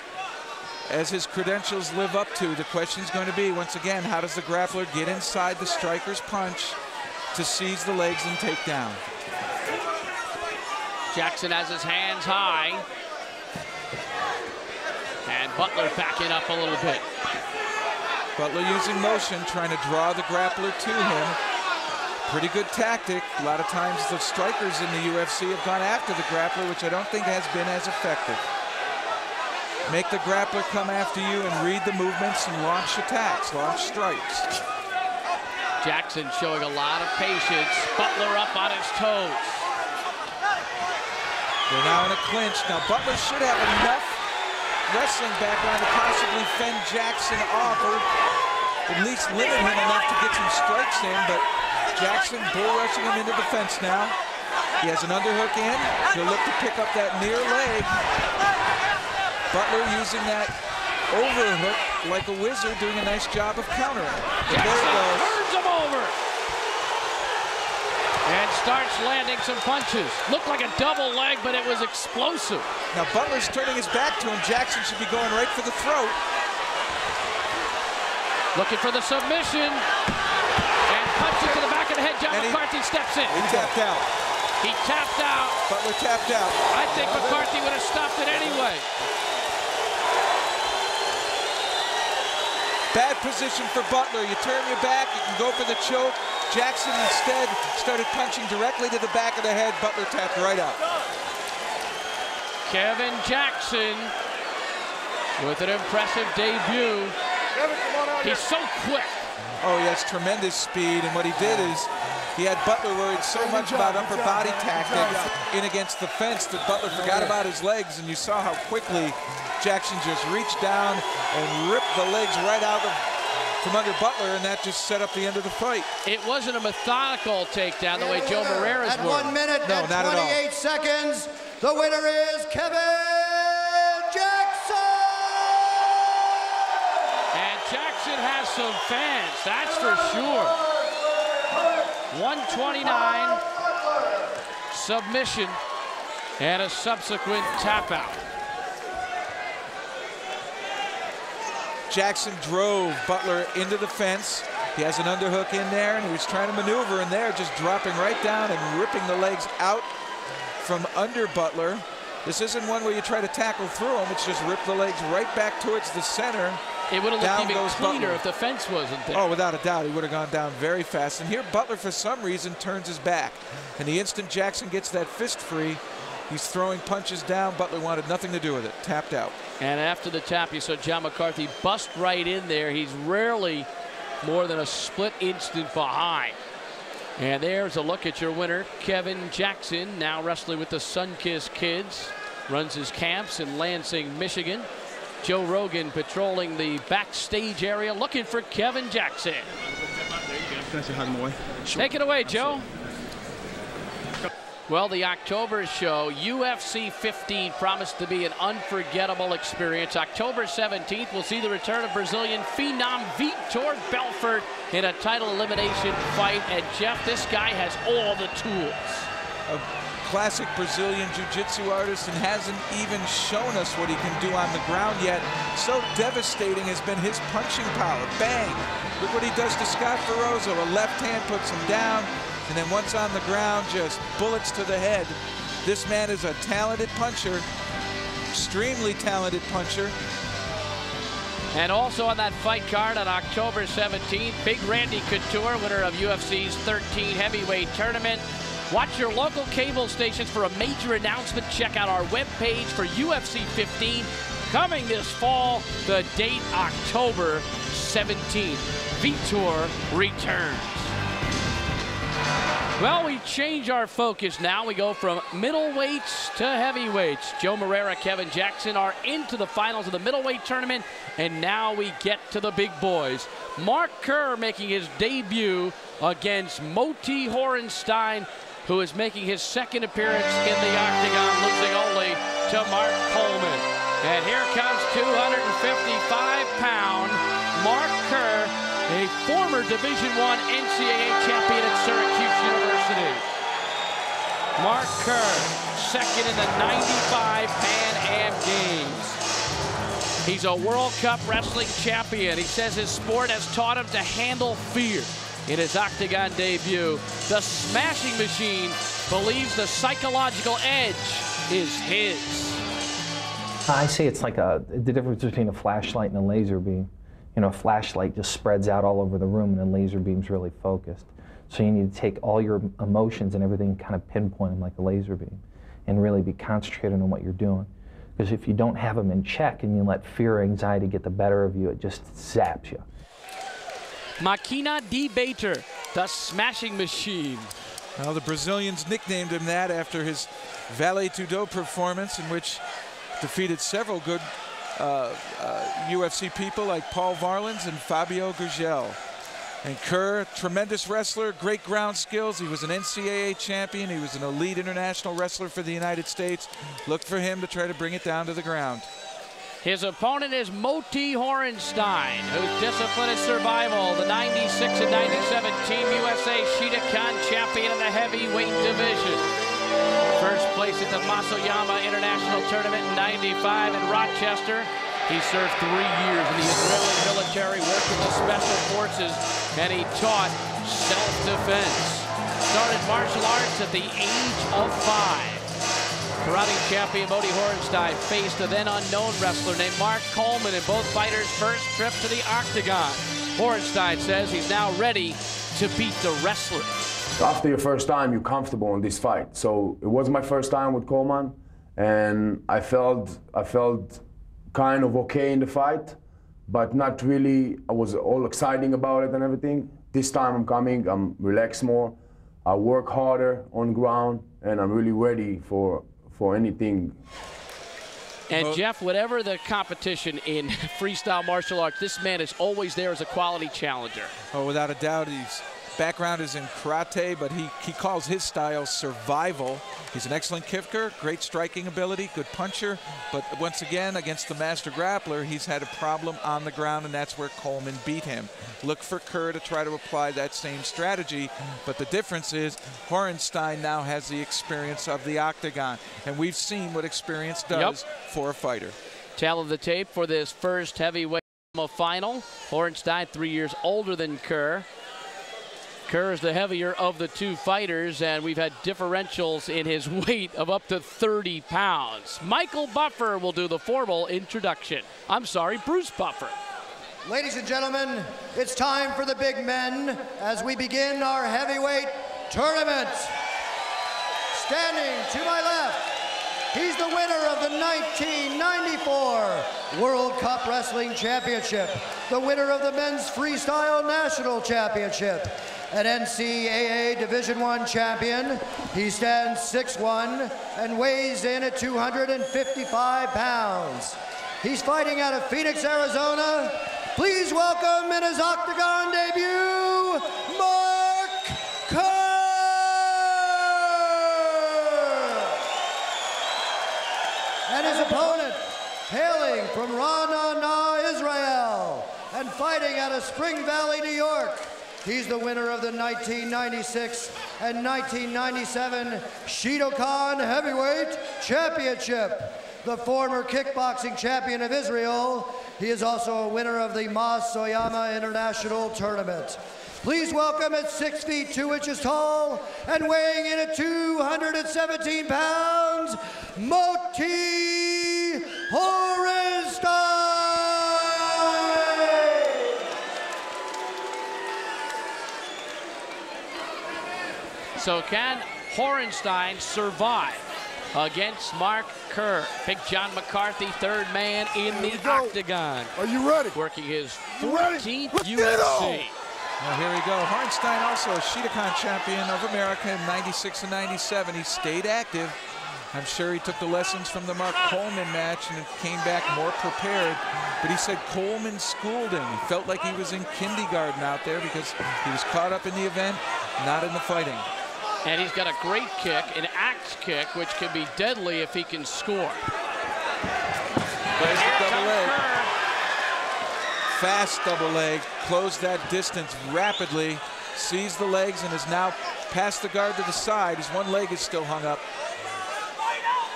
his credentials live up to, the question is going to be, once again, how does the grappler get inside the striker's punch to seize the legs and take down? Jackson has his hands high. And Butler backing up a little bit. Butler using motion, trying to draw the grappler to him. Pretty good tactic. A lot of times the strikers in the UFC have gone after the grappler, which I don't think has been as effective. Make the grappler come after you and read the movements and launch attacks, launch strikes. Jackson showing a lot of patience. Butler up on his toes. They're now in a clinch. Now Butler should have enough wrestling background to possibly fend Jackson off, or at least limit him enough to get some strikes in, but Jackson bull rushing him into the fence now. He has an underhook in. He'll look to pick up that near leg. Butler using that overhook like a wizard, doing a nice job of countering. And there it goes. Turns him over. And starts landing some punches. Looked like a double leg, but it was explosive. Now Butler's turning his back to him. Jackson should be going right for the throat. Looking for the submission. And punches to the back of the head. John McCarthy steps in. He tapped out. He tapped out. Butler tapped out. I think McCarthy would have stopped it anyway. Bad position for Butler. You turn your back, you can go for the choke. Jackson instead started punching directly to the back of the head. Butler tapped right out. Kevin Jackson with an impressive debut. He's so quick. Oh, he has tremendous speed, and what he did is he had Butler worried so much about upper body tactics in against the fence that Butler forgot about his legs, and you saw how quickly Jackson just reached down and ripped the legs right out from under Butler, and that just set up the end of the fight. It wasn't a methodical takedown the way Joe Moreira's at were. 1 minute no, and not 28 seconds, the winner is Kevin Jackson! And Jackson has some fans, that's for sure. 129 submission And a subsequent tap out. Jackson drove Butler into the fence. He has an underhook in there, and he was trying to maneuver in there, just dropping right down and ripping the legs out from under Butler. This isn't one where you try to tackle through him. It's just rip the legs right back towards the center. It would have looked even cleaner if the fence wasn't there. Oh, without a doubt, he would have gone down very fast. And here Butler, for some reason, turns his back. And the instant Jackson gets that fist free, he's throwing punches down. Butler wanted nothing to do with it. Tapped out. And after the tap, you saw John McCarthy bust right in there. He's rarely more than a split instant behind. And there's a look at your winner, Kevin Jackson, now wrestling with the Sunkist Kids. Runs his camps in Lansing, Michigan. Joe Rogan patrolling the backstage area looking for Kevin Jackson. Take it away, Joe. Well, the October show, UFC 15, promised to be an unforgettable experience. October 17th, we'll see the return of Brazilian phenom Vitor Belfort in a title elimination fight. And Jeff, this guy has all the tools. A classic Brazilian jiu-jitsu artist, and hasn't even shown us what he can do on the ground yet. So devastating has been his punching power. Bang! Look what he does to Scott Ferozzo. A left hand puts him down. And then once on the ground, just bullets to the head. This man is a talented puncher, extremely talented puncher. And also on that fight card on October 17th, Big Randy Couture, winner of UFC's 13 heavyweight tournament. Watch your local cable stations for a major announcement. Check out our webpage for UFC 15. Coming this fall, the date October 17th. Vitor returns. Well, we change our focus now. We go from middleweights to heavyweights. Joe Moreira, Kevin Jackson are into the finals of the middleweight tournament, and now we get to the big boys. Mark Kerr making his debut against Moti Horenstein, who is making his second appearance in the octagon, losing only to Mark Coleman. And here comes 255-pound Mark Kerr, a former Division I NCAA champion at Syracuse University. Mark Kerr, second in the 95 Pan Am Games. He's a World Cup wrestling champion. He says his sport has taught him to handle fear. In his octagon debut, the Smashing Machine believes the psychological edge is his. I say it's like the difference between a flashlight and a laser beam. You know, a flashlight just spreads out all over the room, and a laser beam's really focused. So you need to take all your emotions and everything, kind of pinpoint them like a laser beam, and really be concentrated on what you're doing. Because if you don't have them in check and you let fear or anxiety get the better of you, it just zaps you. Makina D. Bater, the Smashing Machine. Well, the Brazilians nicknamed him that after his Vale Tudo performance, in which defeated several good UFC people like Paul Varlins and Fabio Gurgel. And Kerr, tremendous wrestler, great ground skills. He was an NCAA champion. He was an elite international wrestler for the United States. Look for him to try to bring it down to the ground. His opponent is Moti Horenstein, whose discipline is survival. The 96 and 97 Team USA Shidokan champion in the heavyweight division. First place at the Masoyama International Tournament in 95 in Rochester. He served 3 years in the Israeli military, worked with the Special Forces, and he taught self-defense. Started martial arts at the age of 5. Karate champion Moti Horenstein faced a then unknown wrestler named Mark Coleman in both fighters' first trip to the octagon. Horenstein says he's now ready to beat the wrestler. After your first time, you're comfortable in this fight. So it was my first time with Coleman, and I felt kind of okay in the fight, but not really. I was all exciting about it and everything. This time I'm coming, I'm relaxed more. I work harder on ground, and I'm really ready for anything. And Jeff, whatever the competition in freestyle martial arts, this man is always there as a quality challenger. Oh, without a doubt, he's background is in karate, but he calls his style survival. He's an excellent kicker, great striking ability, good puncher, but once again, against the master grappler, he's had a problem on the ground, and that's where Coleman beat him. Look for Kerr to try to apply that same strategy, but the difference is Horenstein now has the experience of the octagon, and we've seen what experience does for a fighter. Tail of the tape for this first heavyweight final. Horenstein, 3 years older than Kerr. Kerr is the heavier of the two fighters, and we've had differentials in his weight of up to 30 pounds. Michael Buffer will do the formal introduction. I'm sorry, Bruce Buffer. Ladies and gentlemen, it's time for the big men as we begin our heavyweight tournament. Standing to my left, he's the winner of the 1994 World Cup Wrestling Championship, the winner of the Men's Freestyle National Championship, an NCAA Division I champion. He stands 6'1" and weighs in at 255 pounds. He's fighting out of Phoenix, Arizona. Please welcome in his octagon debut, Mark Kerr. And his opponent, hailing from Ra'anana, Israel, and fighting out of Spring Valley, New York. He's the winner of the 1996 and 1997 Shidokan Heavyweight Championship, the former kickboxing champion of Israel. He is also a winner of the Mas Soyama International Tournament. Please welcome at 6 feet 2 inches tall and weighing in at 217 pounds, Moti Horenstein. So can Horenstein survive against Mark Kerr? Big John McCarthy, third man in the octagon. Are you ready? Working his 14th UFC. Well, here we go. Horenstein, also a Shidokan champion of America in 96 and 97. He stayed active. I'm sure he took the lessons from the Mark Coleman match and came back more prepared. But he said Coleman schooled him. He felt like he was in kindergarten out there because he was caught up in the event, not in the fighting. And he's got a great kick, an axe kick, which can be deadly if he can score. There's the double leg. Fast double leg, closed that distance rapidly, sees the legs and is now past the guard to the side. His one leg is still hung up.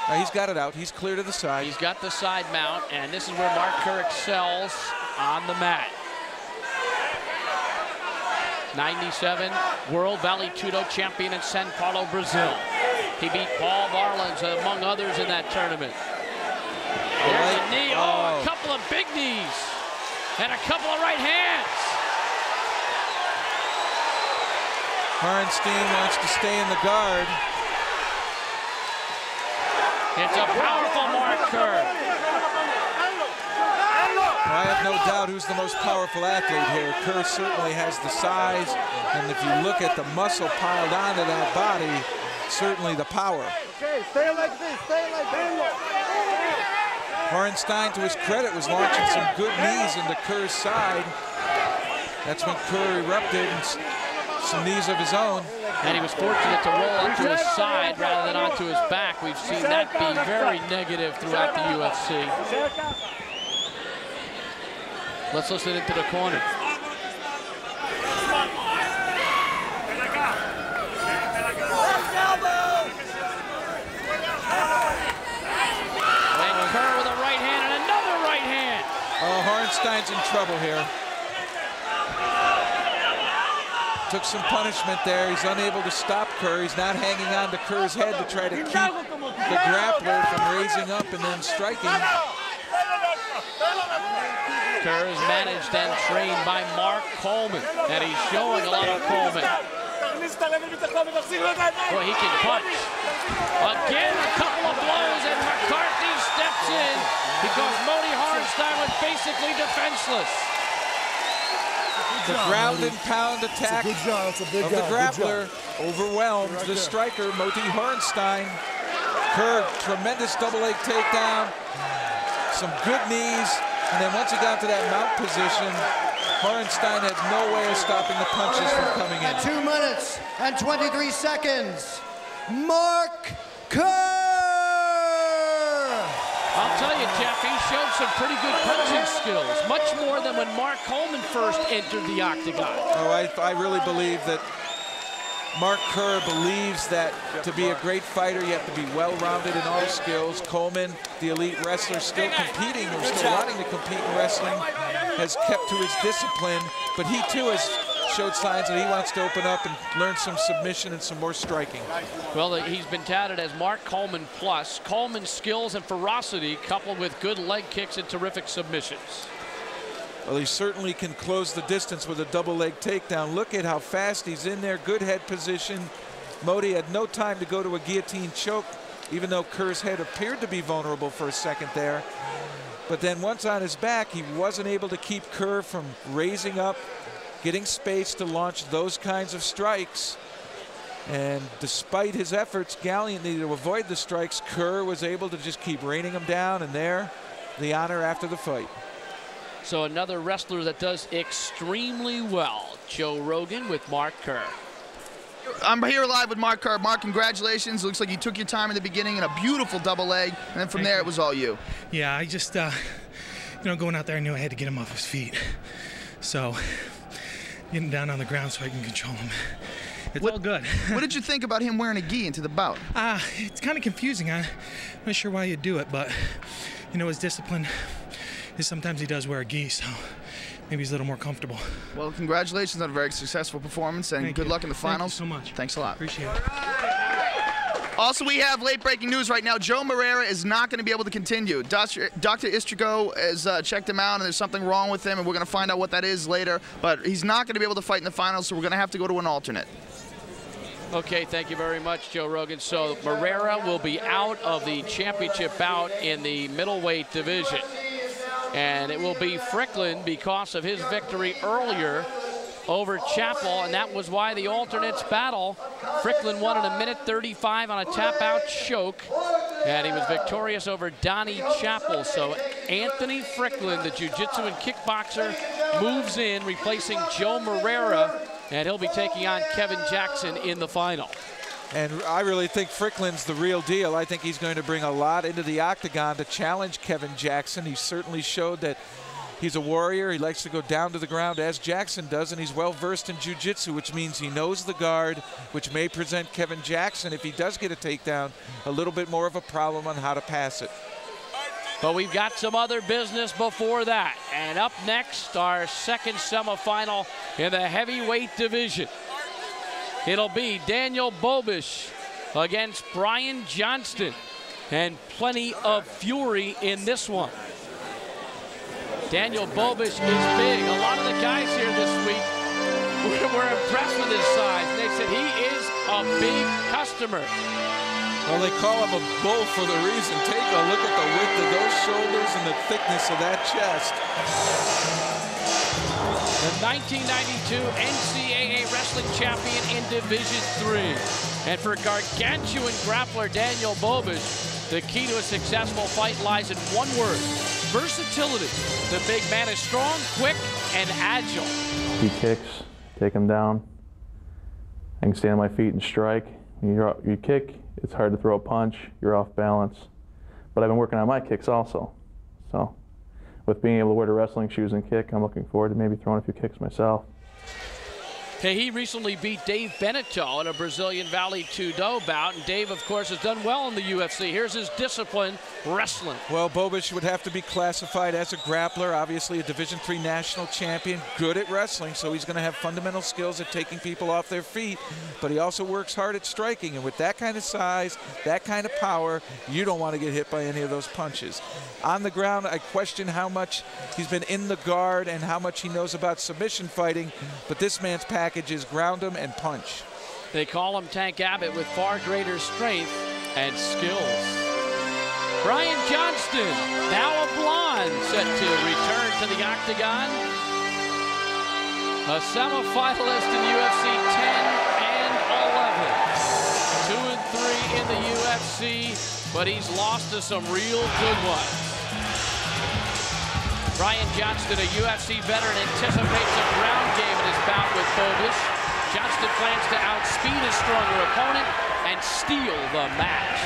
Now he's got it out, he's clear to the side. He's got the side mount, and this is where Mark Kerr excels on the mat. 97 World Vale Tudo champion in São Paulo, Brazil. He beat Paul Varlins, among others, in that tournament. There's a knee, a couple of big knees, and a couple of right hands. Horenstein wants to stay in the guard. It's a powerful Mark Kerr. I have no doubt who's the most powerful athlete here. Kerr certainly has the size, and if you look at the muscle piled onto that body, certainly the power. Okay, stay like this, stay like this. Horenstein, to his credit, was launching some good knees into Kerr's side. That's when Kerr erupted and some knees of his own. And he was fortunate to roll onto his side rather than onto his back. We've seen that be very negative throughout the UFC. Let's listen into the corner. And Kerr with a right hand and another right hand. Oh, Horenstein's in trouble here. Took some punishment there. He's unable to stop Kerr. He's not hanging on to Kerr's head to try to keep the grappler from raising up and then striking. Kerr is managed and trained by Mark Coleman, and he's showing a lot of Coleman. Boy, he can punch. Again, a couple of blows, and McCarthy steps in because Moti Horenstein was basically defenseless. The ground and pound attack of the grappler overwhelmed the striker, Moti Horenstein. Kerr, tremendous double leg takedown, some good knees, and then once he got to that mount position, Morenstein had no way of stopping the punches from coming in. At 2 minutes and 23 seconds, Mark Kerr! I'll tell you, Jeff, he showed some pretty good punching skills, much more than when Mark Coleman first entered the octagon. Oh, I really believe that Mark Kerr believes that to be a great fighter, you have to be well-rounded in all skills. Coleman, the elite wrestler, still competing or still wanting to compete in wrestling, has kept to his discipline, but he too has showed signs that he wants to open up and learn some submission and some more striking. Well, he's been touted as Mark Coleman plus. Coleman's skills and ferocity coupled with good leg kicks and terrific submissions. Well, he certainly can close the distance with a double leg takedown. Look at how fast he's in there. Good head position. Modi had no time to go to a guillotine choke, even though Kerr's head appeared to be vulnerable for a second there. But then once on his back, he wasn't able to keep Kerr from raising up, getting space to launch those kinds of strikes. And despite his efforts gallantly to avoid the strikes, Kerr was able to just keep raining him down, and there, the honor after the fight. So another wrestler that does extremely well, Joe Rogan with Mark Kerr. I'm here live with Mark Kerr. Mark, congratulations. Looks like you took your time in the beginning in a beautiful double leg, and then from there it was all you. Yeah, I just, you know, going out there, I knew I had to get him off his feet. So, getting down on the ground so I can control him. It's all good. What did you think about him wearing a gi into the bout? It's kind of confusing. I'm not sure why you do it, but, you know, his discipline is sometimes he does wear a gi, so maybe he's a little more comfortable. Well, congratulations on a very successful performance, and good luck in the finals. Thank you so much. Thanks a lot. Appreciate it. Also, we have late breaking news right now. Joe Moreira is not going to be able to continue. Dr. Istrigo has checked him out, and there's something wrong with him, and we're going to find out what that is later. But he's not going to be able to fight in the finals, so we're going to have to go to an alternate. Okay, thank you very much, Joe Rogan. So Moreira will be out of the championship bout in the middleweight division. And it will be Strickland because of his victory earlier over Chappell, and that was why the alternates battle. Strickland won in 1:35 on a tap-out choke, and he was victorious over Donnie Chappell. So Anthony Strickland, the jiu-jitsu and kickboxer, moves in, replacing Joe Moreira, and he'll be taking on Kevin Jackson in the final. And I really think Strickland's the real deal. I think he's going to bring a lot into the octagon to challenge Kevin Jackson. He certainly showed that he's a warrior. He likes to go down to the ground as Jackson does, and he's well versed in jiu-jitsu, which means he knows the guard, which may present Kevin Jackson, if he does get a takedown, a little bit more of a problem on how to pass it. But we've got some other business before that. And up next, our second semifinal in the heavyweight division. It'll be Daniel Bobish against Brian Johnston, and plenty of fury in this one. Daniel Bobish is big. A lot of the guys here this week were impressed with his size. They said he is a big customer. Well, they call him a bull for the reason. Take a look at the width of those shoulders and the thickness of that chest. The 1992 NCAA Wrestling Champion in Division III. And for gargantuan grappler Daniel Bobish, the key to a successful fight lies in one word: versatility. The big man is strong, quick, and agile. He kicks, take him down. I can stand on my feet and strike. When you kick, it's hard to throw a punch. You're off balance. But I've been working on my kicks also. So with being able to wear the wrestling shoes and kick, I'm looking forward to maybe throwing a few kicks myself. Hey, he recently beat Dave Beneteau in a Brazilian Vale Tudo bout, and Dave, of course, has done well in the UFC. Here's his discipline, wrestling. Well, Bobish would have to be classified as a grappler, obviously a Division III national champion, good at wrestling, so he's going to have fundamental skills at taking people off their feet, but he also works hard at striking, and with that kind of size, that kind of power, you don't want to get hit by any of those punches. On the ground, I question how much he's been in the guard and how much he knows about submission fighting, but this man's package is ground him and punch. They call him Tank Abbott with far greater strength and skills. Brian Johnston, now a blonde, set to return to the octagon. A semifinalist in UFC 10 and 11. 2 and 3 in the UFC, but he's lost to some real good ones. Brian Johnston, a UFC veteran, anticipates a ground game in his bout with Bobish. Johnston plans to outspeed his stronger opponent and steal the match.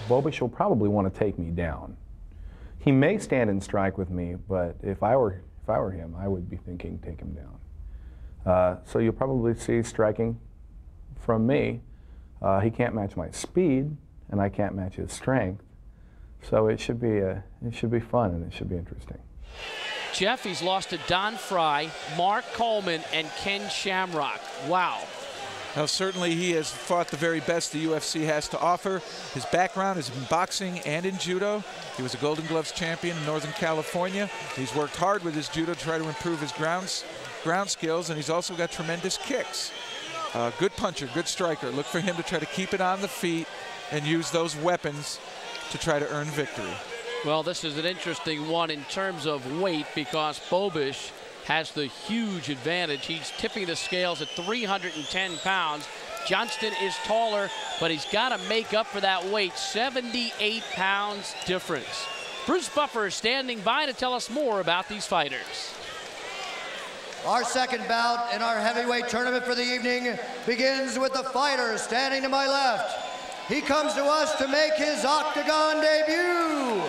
Bobish will probably want to take me down. He may stand and strike with me, but if I were him, I would be thinking take him down. So you'll probably see striking from me. He can't match my speed, and I can't match his strength. So it should be fun, and it should be interesting. Jeff, he's lost to Don Fry, Mark Coleman, and Ken Shamrock. Wow. Now, certainly he has fought the very best the UFC has to offer. His background is in boxing and in judo. He was a Golden Gloves champion in Northern California. He's worked hard with his judo to try to improve his ground skills, and he's also got tremendous kicks. Good puncher, good striker. Look for him to try to keep it on the feet and use those weapons to try to earn victory. Well, this is an interesting one in terms of weight because Bobish has the huge advantage. He's tipping the scales at 310 pounds. Johnston is taller, but he's got to make up for that weight. 78 pounds difference. Bruce Buffer is standing by to tell us more about these fighters. Our second bout in our heavyweight tournament for the evening begins with the fighter standing to my left. He comes to us to make his octagon debut.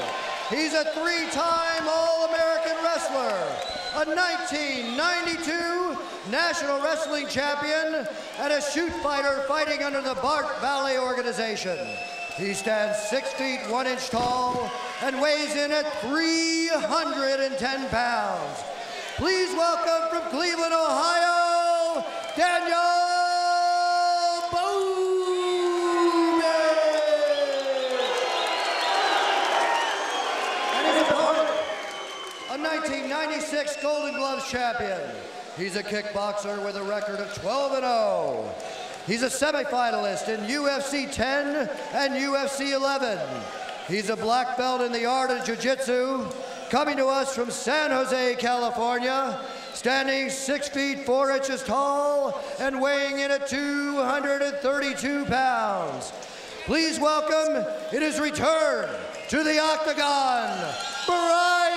He's a three-time All-American wrestler, a 1992 National Wrestling Champion, and a shoot fighter fighting under the Bart Valley organization. He stands 6 feet 1 inch tall and weighs in at 310 pounds. Please welcome from Cleveland, Ohio, Daniel Bobish. And his opponent, a 1996 Golden Gloves champion. He's a kickboxer with a record of 12-0. He's a semifinalist in UFC 10 and UFC 11. He's a black belt in the art of jiu-jitsu, coming to us from San Jose, California, standing 6 feet 4 inches tall and weighing in at 232 pounds. Please welcome, in his return to the octagon, Brian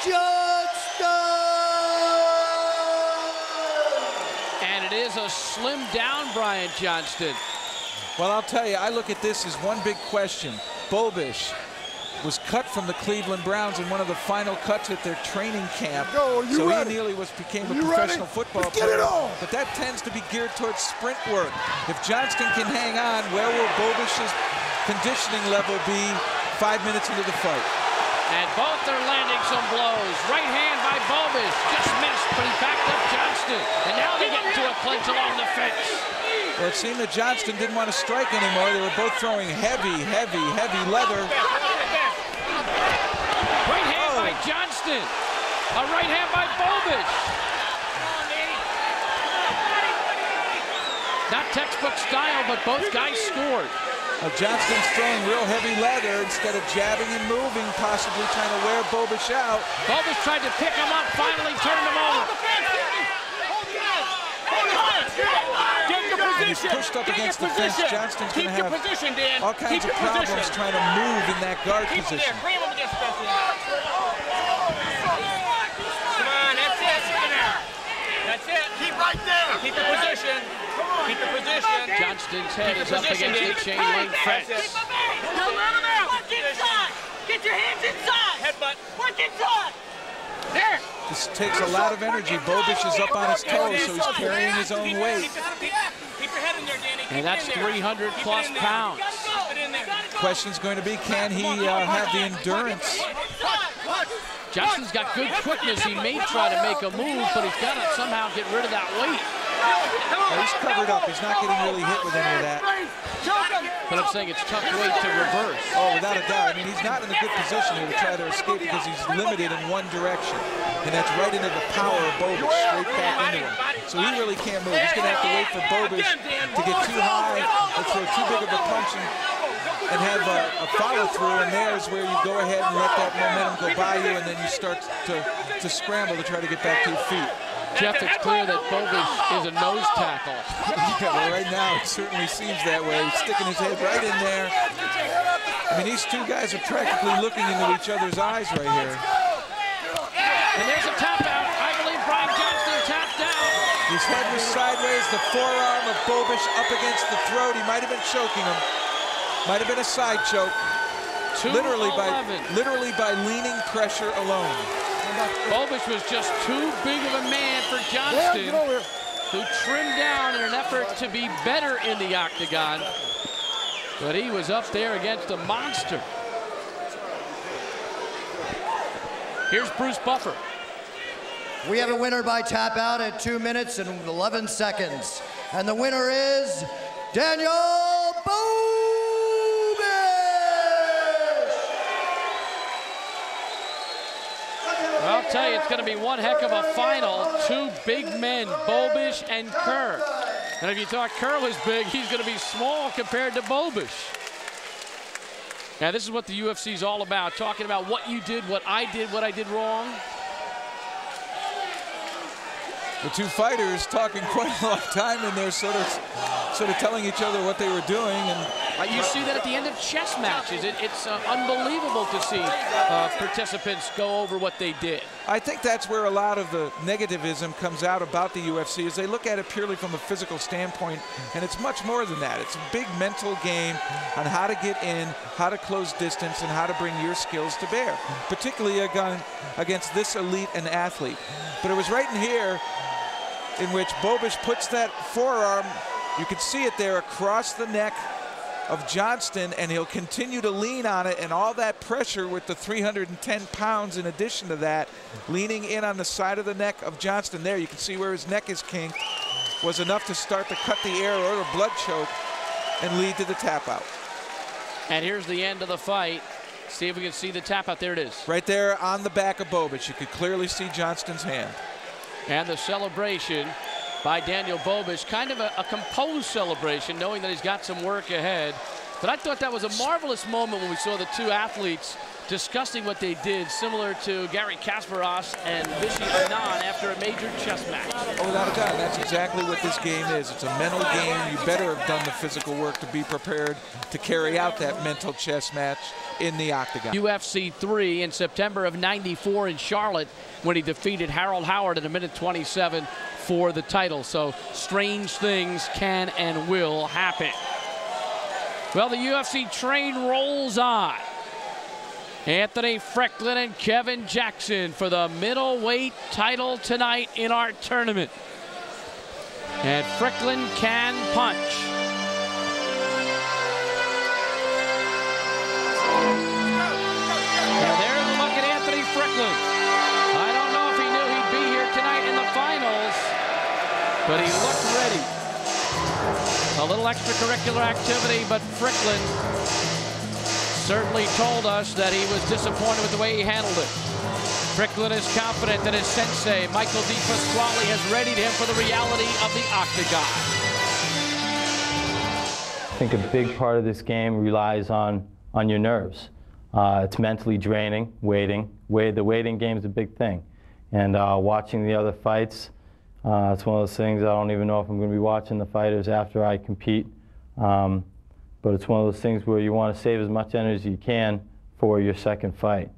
Johnston! And it is a slimmed down Brian Johnston. Well, I'll tell you, I look at this as one big question. Bobish was cut from the Cleveland Browns in one of the final cuts at their training camp. So he nearly became a professional football player. But that tends to be geared towards sprint work. If Johnston can hang on, where will Bobish's conditioning level be 5 minutes into the fight? And both are landing some blows. Right hand by Bobish, just missed, but he backed up Johnston. And now they get into a clinch along the fence. Well, it seemed that Johnston didn't want to strike anymore. They were both throwing heavy leather. Right hand by Johnston. A right hand by Bobish. Not textbook style, but both guys scored. Johnston's throwing real heavy leather instead of jabbing and moving, possibly trying to wear Bobish out. Bobish tried to pick him up, finally turned him over. And he's pushed up against the fence. Johnston's going to have all kinds of problems trying to move in that guard position. Come on, that's it. That's it. Keep right there. Keep your position. Keep your position. Johnston's head is up against the chain link fence. Work inside. Get your hands inside. Headbutt. Work inside. There. This takes a lot of energy. Bobish is up on his toes, so he's carrying his own weight. Keep your head in there, Danny. And that's 300 plus pounds. Question's going to be, can he have the endurance? Johnston's got good quickness. He may try to make a move, but he's got to somehow get rid of that weight. Well, he's covered up. He's not getting really hit with any of that. But I'm saying it's tough weight to reverse. Oh, without a doubt. I mean, he's not in a good position here to try to escape because he's limited in one direction. And that's right into the power of Bobish, straight back into him. So he really can't move. He's going to have to wait for Bobish to get too high or throw too big of a punch and have a follow-through, and there's where you go ahead and let that momentum go by you, and then you start to scramble to try to get back to your feet. Jeff, it's clear that Bobish is a nose tackle. Yeah, well, right now it certainly seems that way. He's sticking his head right in there. I mean, these two guys are practically looking into each other's eyes right here. And there's a tap out. I believe Brian Johnston tapped out. His head was sideways, the forearm of Bobish up against the throat. He might have been choking him. Might have been a side choke. Literally by leaning pressure alone. Bobish was just too big of a man for Johnston, who trimmed down in an effort to be better in the octagon. But he was up there against a monster. Here's Bruce Buffer. We have a winner by tap out at 2 minutes and 11 seconds. And the winner is Daniel Bobish! I'll tell you, it's going to be one heck of a final. Two big men, Bobish and Kerr. And if you thought Kerr was big, he's going to be small compared to Bobish. Now, this is what the UFC is all about, talking about what you did, what I did wrong. The two fighters talking quite a long time, and they're sort of telling each other what they were doing. And you see that at the end of chess matches. It's unbelievable to see participants go over what they did. I think that's where a lot of the negativism comes out about the UFC, is they look at it purely from a physical standpoint, and it's much more than that. It's a big mental game on how to get in, how to close distance, and how to bring your skills to bear, particularly against this elite an athlete. But it was right in here in which Bobish puts that forearm, you can see it there, across the neck of Johnston, and he'll continue to lean on it, and all that pressure with the 310 pounds in addition to that, leaning in on the side of the neck of Johnston there, you can see where his neck is kinked, was enough to start to cut the air or a blood choke and lead to the tap out. And here's the end of the fight. See if we can see the tap out. There it is. Right there on the back of Bobish. You could clearly see Johnston's hand. And the celebration by Daniel Bobish, kind of a composed celebration, knowing that he's got some work ahead. But I thought that was a marvelous moment when we saw the two athletes discussing what they did, similar to Gary Kasparov and Vishy Anand after a major chess match. Oh, without a doubt, that's exactly what this game is. It's a mental game. You better have done the physical work to be prepared to carry out that mental chess match in the octagon. UFC 3 in September of '94 in Charlotte, when he defeated Harold Howard in 1:27 for the title. So strange things can and will happen. Well, the UFC train rolls on. Anthony Frecklin and Kevin Jackson for the middleweight title tonight in our tournament. And Frecklin can punch. And there's a look at Anthony Frecklin. I don't know if he knew he'd be here tonight in the finals, but he looked ready. A little extracurricular activity, but Frecklin certainly told us that he was disappointed with the way he handled it. Frecklin is confident that his sensei, Michael D. Pasquale, has readied him for the reality of the octagon. I think a big part of this game relies on your nerves. It's mentally draining, waiting. The waiting game is a big thing. And watching the other fights, it's one of those things I don't even know if I'm going to be watching the fighters after I compete. But it's one of those things where you want to save as much energy as you can for your second fight.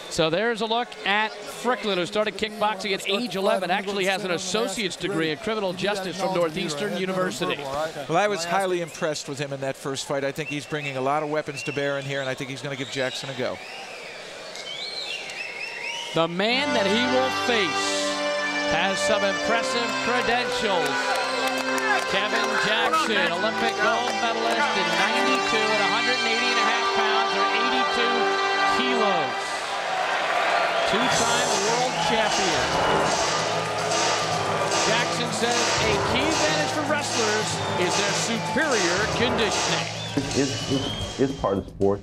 So there's a look at Frecklin, who started kickboxing at age 11, actually has an associate's degree in criminal justice from Northeastern University. Well, I was highly impressed with him in that first fight. I think he's bringing a lot of weapons to bear in here, and I think he's going to give Jackson a go. The man that he will face has some impressive credentials. Kevin Jackson, Olympic gold medalist in 92 at 180.5 pounds or 82 kilos. Two-time world champion. Jackson says a key advantage for wrestlers is their superior conditioning. It's part of the sport.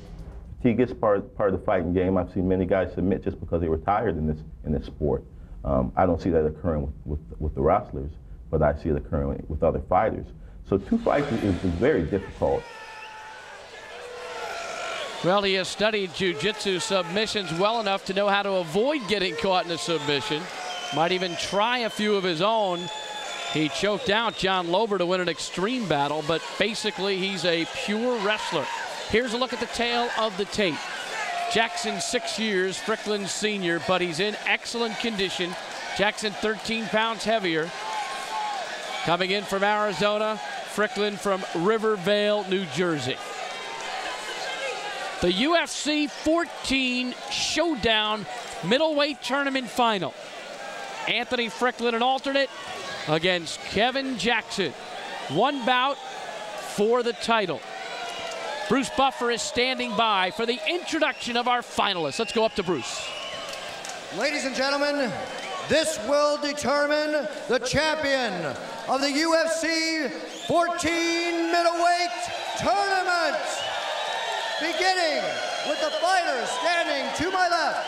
Fatigue is part of the fighting game. I've seen many guys submit just because they were tired in this sport. I don't see that occurring with the wrestlers, but I see it occurring with other fighters. So 2 fights is very difficult. Well, he has studied jiu-jitsu submissions well enough to know how to avoid getting caught in a submission. Might even try a few of his own. He choked out John Lober to win an extreme battle, but basically he's a pure wrestler. Here's a look at the tail of the tape. Jackson 6 years, Strickland senior, but he's in excellent condition. Jackson 13 pounds heavier. Coming in from Arizona, Strickland from Rivervale, New Jersey. The UFC 14 Showdown middleweight tournament final. Anthony Strickland, an alternate, against Kevin Jackson. One bout for the title. Bruce Buffer is standing by for the introduction of our finalists. Let's go up to Bruce. Ladies and gentlemen, this will determine the champion of the UFC 14 middleweight tournament. Beginning with the fighter standing to my left.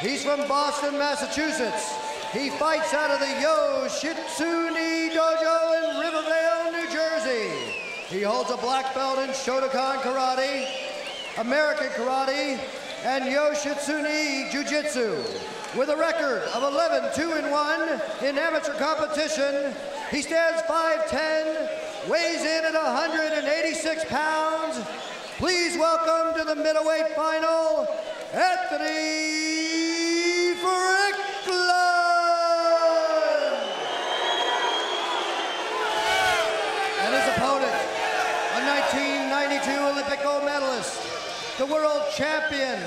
He's from Boston, Massachusetts. He fights out of the Yoshitsune Dojo in Rivervale, New Jersey. He holds a black belt in Shotokan Karate, American Karate, and Yoshitsune Jiu-Jitsu. With a record of 11-2-1 in amateur competition, he stands 5'10", weighs in at 186 pounds. Please welcome to the middleweight final, Anthony Strickland. And his opponent, a 1992 Olympic gold medalist, the world champion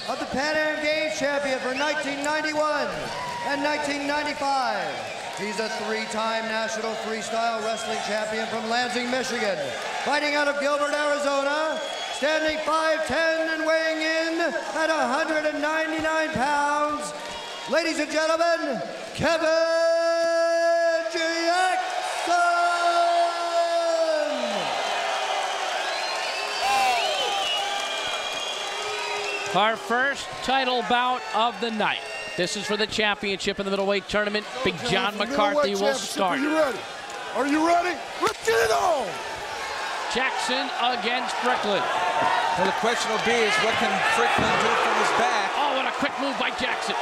of the Pan Am Games champion for 1991 and 1995. He's a three-time national freestyle wrestling champion from Lansing, Michigan. Fighting out of Gilbert, Arizona, standing 5'10" and weighing in at 199 pounds. Ladies and gentlemen, Kevin Jackson! Our first title bout of the night. This is for the championship in the middleweight tournament. Big John McCarthy will start. Are you ready? Are you ready? Let's get it on! Jackson against Strickland. Well, the question will be is what can Strickland do from his back? Oh, what a quick move by Jackson.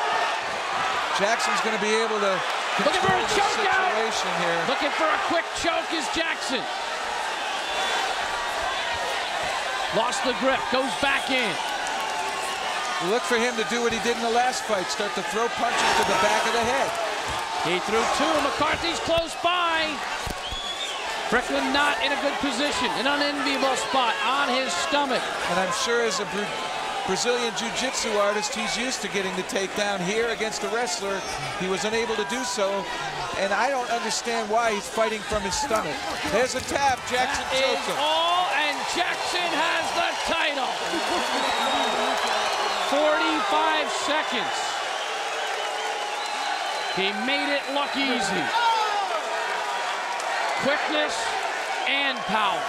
Jackson's going to be able to looking for a choke situation here. Looking for a quick choke is Jackson. Lost the grip, goes back in. Look for him to do what he did in the last fight, start to throw punches to the back of the head. He threw two, McCarthy's close by. Strickland not in a good position, an unenviable spot on his stomach. And I'm sure as a Brazilian Jiu-Jitsu artist, he's used to getting the takedown. Here against a wrestler, he was unable to do so. And I don't understand why he's fighting from his stomach. There's a tap, Jackson chokes him. All, and Jackson has the title. 45 seconds. He made it look easy. Quickness and power.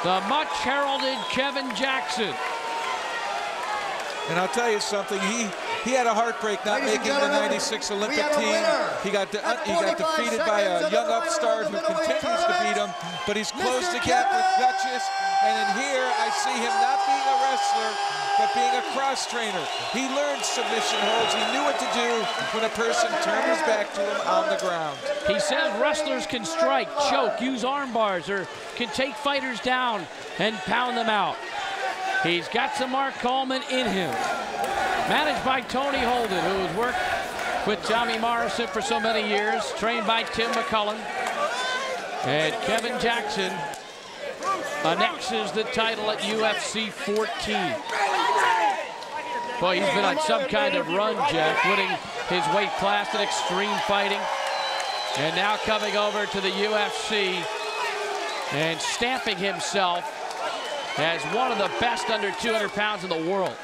The much heralded Kevin Jackson. And I'll tell you something, he had a heartbreak not making the 96 Olympic team. He got defeated by a young upstart who continues to beat him, but he's closed the gap with Duchess. And in here, I see him not being a wrestler, but being a cross trainer. He learned submission holds. He knew what to do when a person turned his back to him on the ground. He says wrestlers can strike, choke, use arm bars, or can take fighters down and pound them out. He's got some Mark Coleman in him. Managed by Tony Holden, who has worked with Tommy Morrison for so many years, trained by Tim McCullen. And Kevin Jackson annexes the title at UFC 14. Boy, he's been on some kind of run, Jeff, winning his weight class in extreme fighting. And now coming over to the UFC and stamping himself as one of the best under 200 pounds in the world.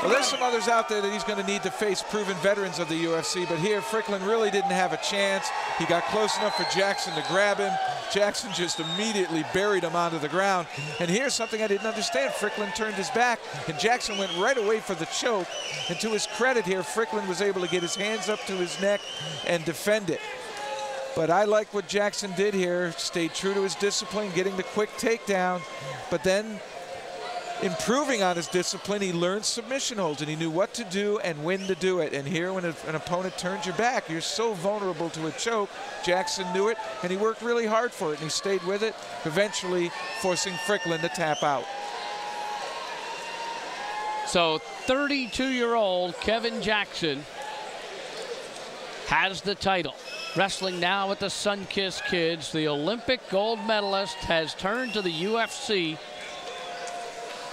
Well, there's some others out there that he's going to need to face, proven veterans of the UFC, but here Strickland really didn't have a chance. He got close enough for Jackson to grab him. Jackson just immediately buried him onto the ground. And here's something I didn't understand. Strickland turned his back, and Jackson went right away for the choke. And to his credit here, Strickland was able to get his hands up to his neck and defend it. But I like what Jackson did here, stayed true to his discipline, getting the quick takedown, but then improving on his discipline. He learned submission holds, and he knew what to do and when to do it. And here, when an opponent turns your back, you're so vulnerable to a choke. Jackson knew it, and he worked really hard for it, and he stayed with it, eventually forcing Ficklin to tap out. So 32-year-old Kevin Jackson has the title. Wrestling now with the Sunkist Kids, the Olympic gold medalist has turned to the UFC,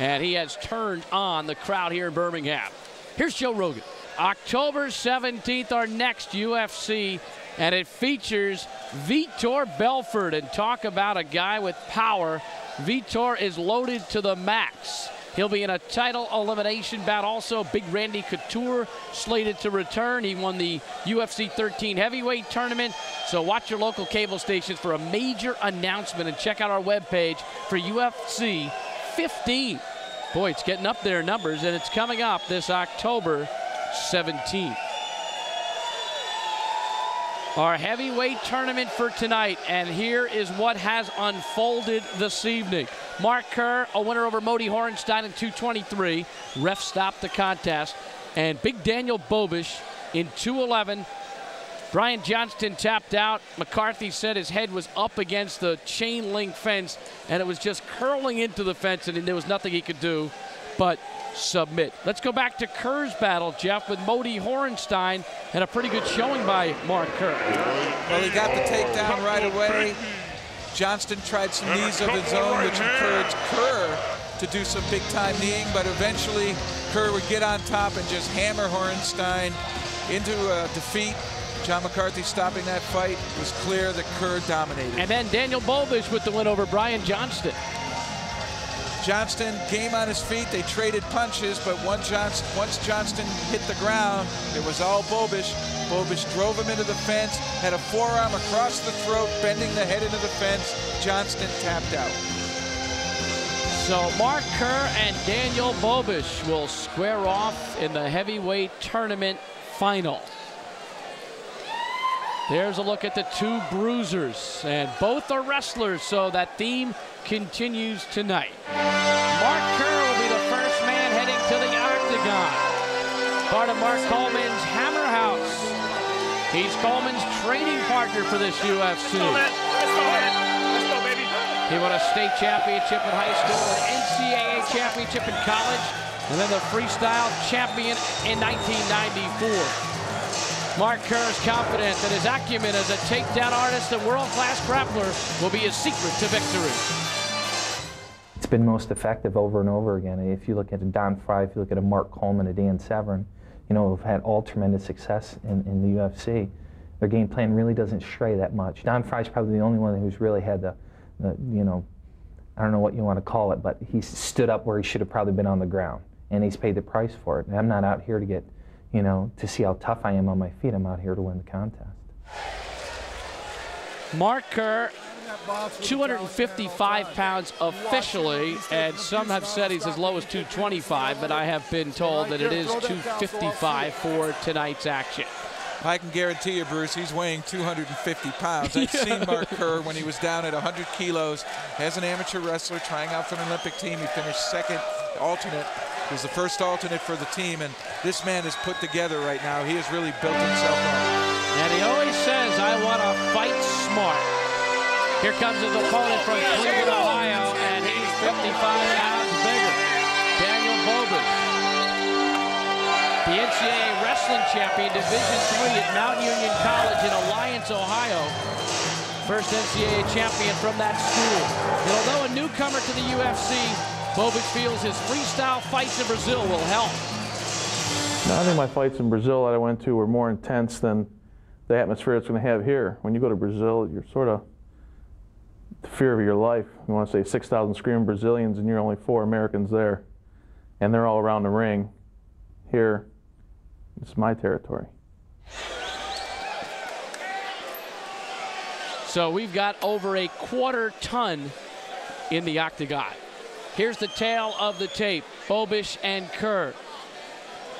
and he has turned on the crowd here in Birmingham. Here's Joe Rogan. October 17th, our next UFC, and it features Vitor Belfort. And talk about a guy with power. Vitor is loaded to the max. He'll be in a title elimination bout. Also, Big Randy Couture slated to return. He won the UFC 13 heavyweight tournament. So watch your local cable stations for a major announcement, and check out our webpage for UFC 15. Boy, it's getting up there in numbers, and it's coming up this October 17th. Our heavyweight tournament for tonight, and here is what has unfolded this evening. Mark Kerr, a winner over Moti Horenstein in 2:23. Ref stopped the contest. And Big Daniel Bobish in 2:11. Brian Johnston tapped out. McCarthy said his head was up against the chain link fence, and it was just curling into the fence, and there was nothing he could do but submit. Let's go back to Kerr's battle, Jeff, with Moti Horenstein, and a pretty good showing by Mark Kerr. Well, he got the takedown right away. Johnston tried some knees of his own, which encouraged Kerr to do some big-time kneeing, but eventually Kerr would get on top and just hammer Horenstein into defeat. John McCarthy stopping that fight. It was clear that Kerr dominated. And then Daniel Bobish with the win over Brian Johnston. Johnston came on his feet. They traded punches, but once Johnston hit the ground, it was all Bobish. Bobish drove him into the fence, had a forearm across the throat, bending the head into the fence. Johnston tapped out. So Mark Kerr and Daniel Bobish will square off in the heavyweight tournament final. There's a look at the two bruisers, and both are wrestlers, so that theme continues tonight. Mark Kerr will be the first man heading to the octagon. Part of Mark Coleman's Hammer House. He's Coleman's training partner for this UFC. He won a state championship in high school, an NCAA championship in college, and then the freestyle champion in 1994. Mark Kerr is confident that his acumen as a takedown artist and world-class grappler will be his secret to victory. It's been most effective over and over again. If you look at a Don Frye, if you look at a Mark Coleman, a Dan Severn, you know, who've had all tremendous success in the UFC, their game plan really doesn't stray that much. Don Frye's probably the only one who's really had the you know, I don't know what you want to call it, but he stood up where he should have probably been on the ground, and he's paid the price for it. And I'm not out here to get, you know, to see how tough I am on my feet. I'm out here to win the contest. Mark Kerr, 255 pounds officially, and some have said he's as low as 225, but I have been told that it is 255 for tonight's action. I can guarantee you, Bruce, he's weighing 250 pounds. I've seen Mark Kerr when he was down at 100 kilos as an amateur wrestler trying out for an Olympic team. He finished second alternate. He was the first alternate for the team, and this man is put together right now. He has really built himself up. And he always says, I want to fight smart. Here comes his opponent from Cleveland, Ohio, and he's 55 pounds bigger. Daniel Bobish, the NCAA wrestling champion, Division III at Mount Union College in Alliance, Ohio. First NCAA champion from that school. And although a newcomer to the UFC, Bobish feels his freestyle fights in Brazil will help. Now, I think my fights in Brazil that I went to were more intense than the atmosphere it's going to have here. When you go to Brazil, you're sort of the fear of your life. You want to say 6,000 screaming Brazilians, and you're only 4 Americans there, and they're all around the ring. Here, it's my territory. So we've got over a quarter ton in the octagon. Here's the tail of the tape, Bobish and Kerr.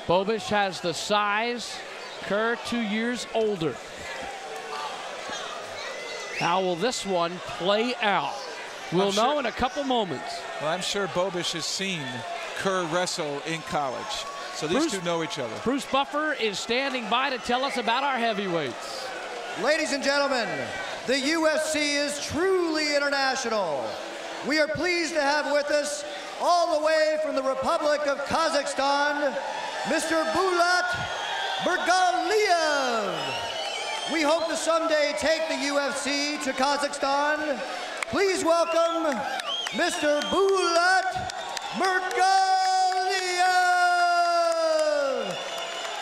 Bobish has the size, Kerr 2 years older. How will this one play out? We'll know in a couple moments. Well, I'm sure Bobish has seen Kerr wrestle in college. So these two know each other. Bruce Buffer is standing by to tell us about our heavyweights. Ladies and gentlemen, the UFC is truly international. We are pleased to have with us, all the way from the Republic of Kazakhstan, Mr. Bulat Bergaliev. We hope to someday take the UFC to Kazakhstan. Please welcome Mr. Bulat Bergaliev.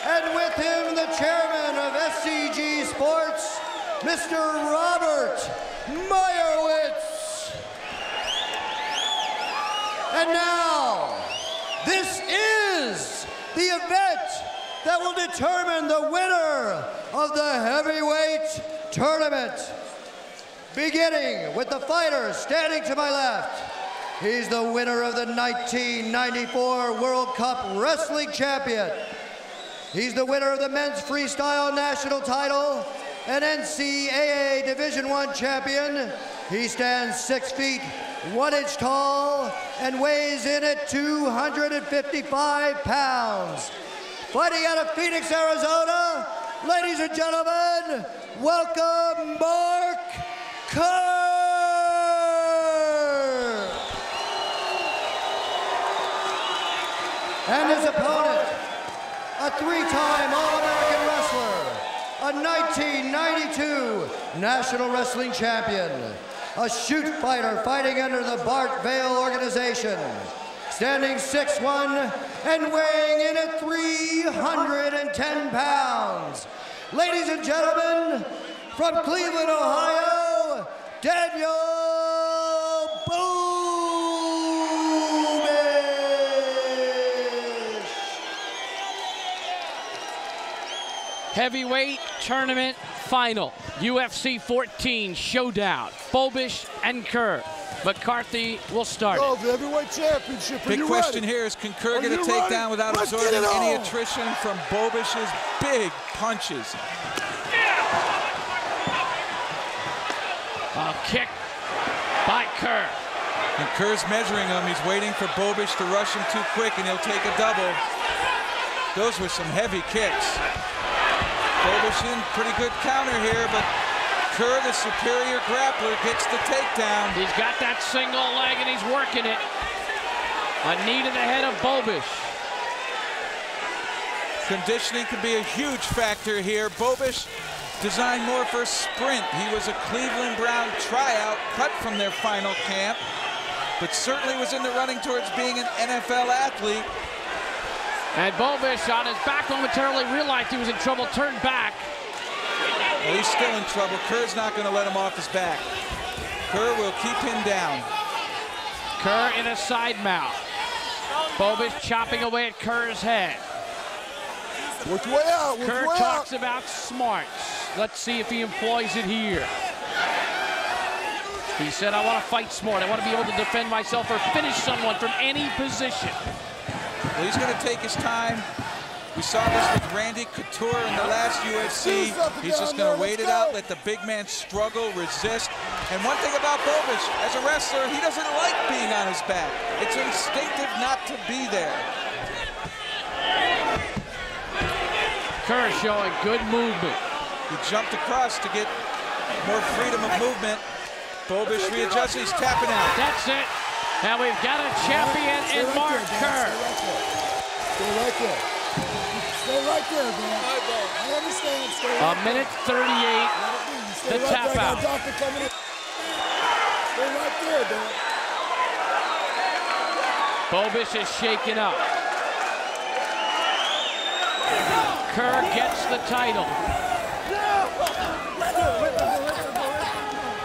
And with him, the chairman of SCG Sports, Mr. Robert Meyerowitz. And now, this is the event that will determine the winner of the heavyweight tournament. Beginning with the fighter standing to my left. He's the winner of the 1994 World Cup Wrestling Champion. He's the winner of the men's freestyle national title and NCAA Division I champion. He stands 6 feet 1 inch tall and weighs in at 255 pounds. Fighting out of Phoenix, Arizona, ladies and gentlemen, welcome Mark Kerr. And his opponent, a 3-time All-American wrestler, a 1992 National Wrestling Champion, a shoot fighter fighting under the Bart Vale organization, standing 6'1" and weighing in at 310 pounds. Ladies and gentlemen, from Cleveland, Ohio, Daniel Bobish. Heavyweight tournament final, UFC 14 showdown, Bobish and Kerr. McCarthy will start. Oh, the heavyweight championship. Big question here is, can Kerr get a takedown without absorbing any attrition from Bobish's big punches? A kick by Kerr. And Kerr's measuring him. He's waiting for Bobish to rush him too quick, and he'll take a double. Those were some heavy kicks. Bobish in pretty good counter here, but Kerr, the superior grappler, gets the takedown. He's got that single leg and he's working it. A knee to the head of Bobish. Conditioning could be a huge factor here. Bobish designed more for sprint. He was a Cleveland Brown tryout, cut from their final camp, but certainly was in the running towards being an NFL athlete. And Bobish, on his back, momentarily realized he was in trouble, turned back. Well, he's still in trouble. Kerr's not going to let him off his back. Kerr will keep him down. Kerr in a side mount. Bobish chopping away at Kerr's head. Which way out? Which Kerr way talks out? about smarts. Let's see if he employs it here. He said, I want to fight smart. I want to be able to defend myself or finish someone from any position. Well, he's going to take his time. We saw this with Randy Couture in the last UFC. He's just going to wait it out, let the big man struggle, resist. And one thing about Bobish, as a wrestler, he doesn't like being on his back. It's instinctive not to be there. Kerr showing good movement. He jumped across to get more freedom of movement. Bobish readjusts, he's tapping out. That's it. Now we've got a champion in Mark Kerr. Stay right there. Stay right there, man. I understand. Stay right A minute 38 to tap out. Doctor coming in. Stay right there, man. Bobish is shaken up. Kerr gets the title.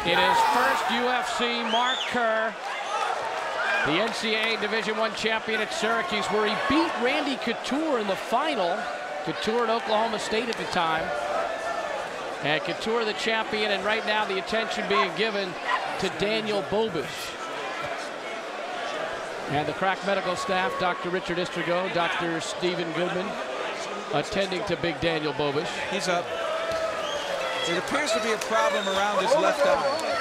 In his first UFC, Mark Kerr, the NCAA Division I champion at Syracuse, where he beat Randy Couture in the final. Couture at Oklahoma State at the time. And Couture the champion, and right now the attention being given to Daniel Bobish. And the crack medical staff, Dr. Richard Istrigo, Dr. Stephen Goodman, attending to big Daniel Bobish. He's up. There appears to be a problem around his left eye.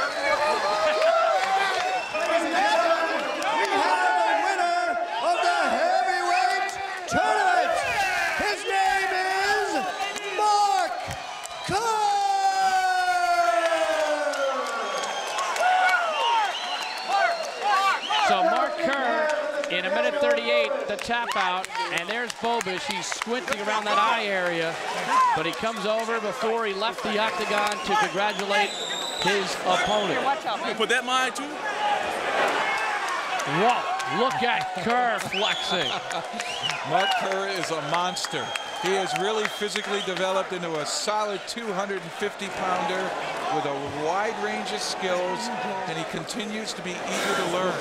Kerr in 1:38, the tap out, and there's Bobish. He's squinting around that eye area, but he comes over before he left the octagon to congratulate his opponent. Put that in my eye too. Whoa, look at Kerr flexing. Mark Kerr is a monster. He has really physically developed into a solid 250-pounder with a wide range of skills, and he continues to be eager to learn.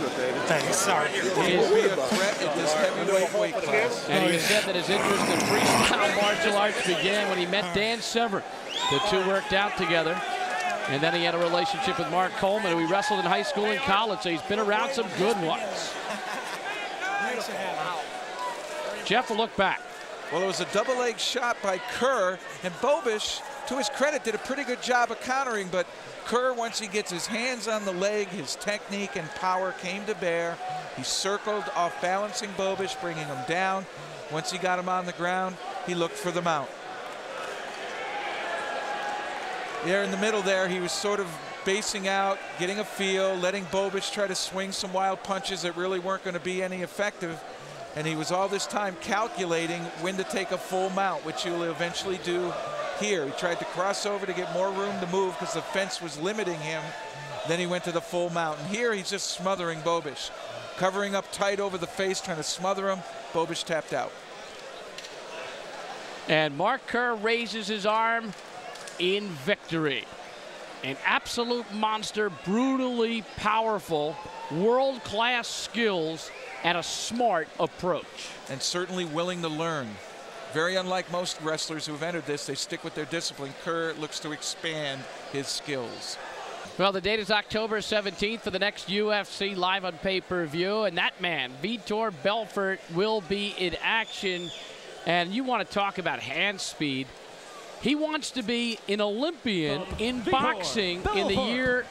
Thanks, sorry. He will be a threat at this heavyweight weight class. And he said that his interest in freestyle martial arts began when he met Dan Severn. The two worked out together. And then he had a relationship with Mark Coleman, who he wrestled in high school and college, so he's been around some good ones. Jeff will look back. Well, it was a double leg shot by Kerr, and Bobish, to his credit, did a pretty good job of countering, but Kerr, once he gets his hands on the leg, his technique and power came to bear. He circled off balancing Bobish, bringing him down. Once he got him on the ground, he looked for the mount. There in the middle there, he was sort of basing out, getting a feel, letting Bobish try to swing some wild punches that really weren't going to be any effective. And he was all this time calculating when to take a full mount, which he'll eventually do here. He tried to cross over to get more room to move because the fence was limiting him. Then he went to the full mount. And here he's just smothering Bobish, covering up tight over the face, trying to smother him. Bobish tapped out. And Mark Kerr raises his arm in victory. An absolute monster, brutally powerful, world-class skills, and a smart approach. And certainly willing to learn. Very unlike most wrestlers who have entered this, they stick with their discipline. Kerr looks to expand his skills. Well, the date is October 17th for the next UFC live on pay-per-view, and that man, Vitor Belfort, will be in action. And you want to talk about hand speed. He wants to be an Olympian in boxing in the year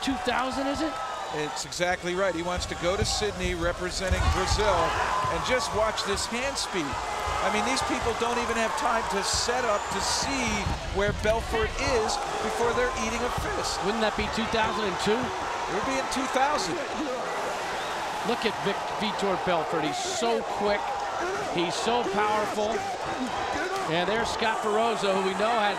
2000, is it? It's exactly right. He wants to go to Sydney representing Brazil, and just watch this hand speed. I mean, these people don't even have time to set up to see where Belfort is before they're eating a fist. Wouldn't that be 2002? It would be in 2000. Look at Vitor Belfort. He's so quick. He's so powerful. And there's Scott Barroso, who we know has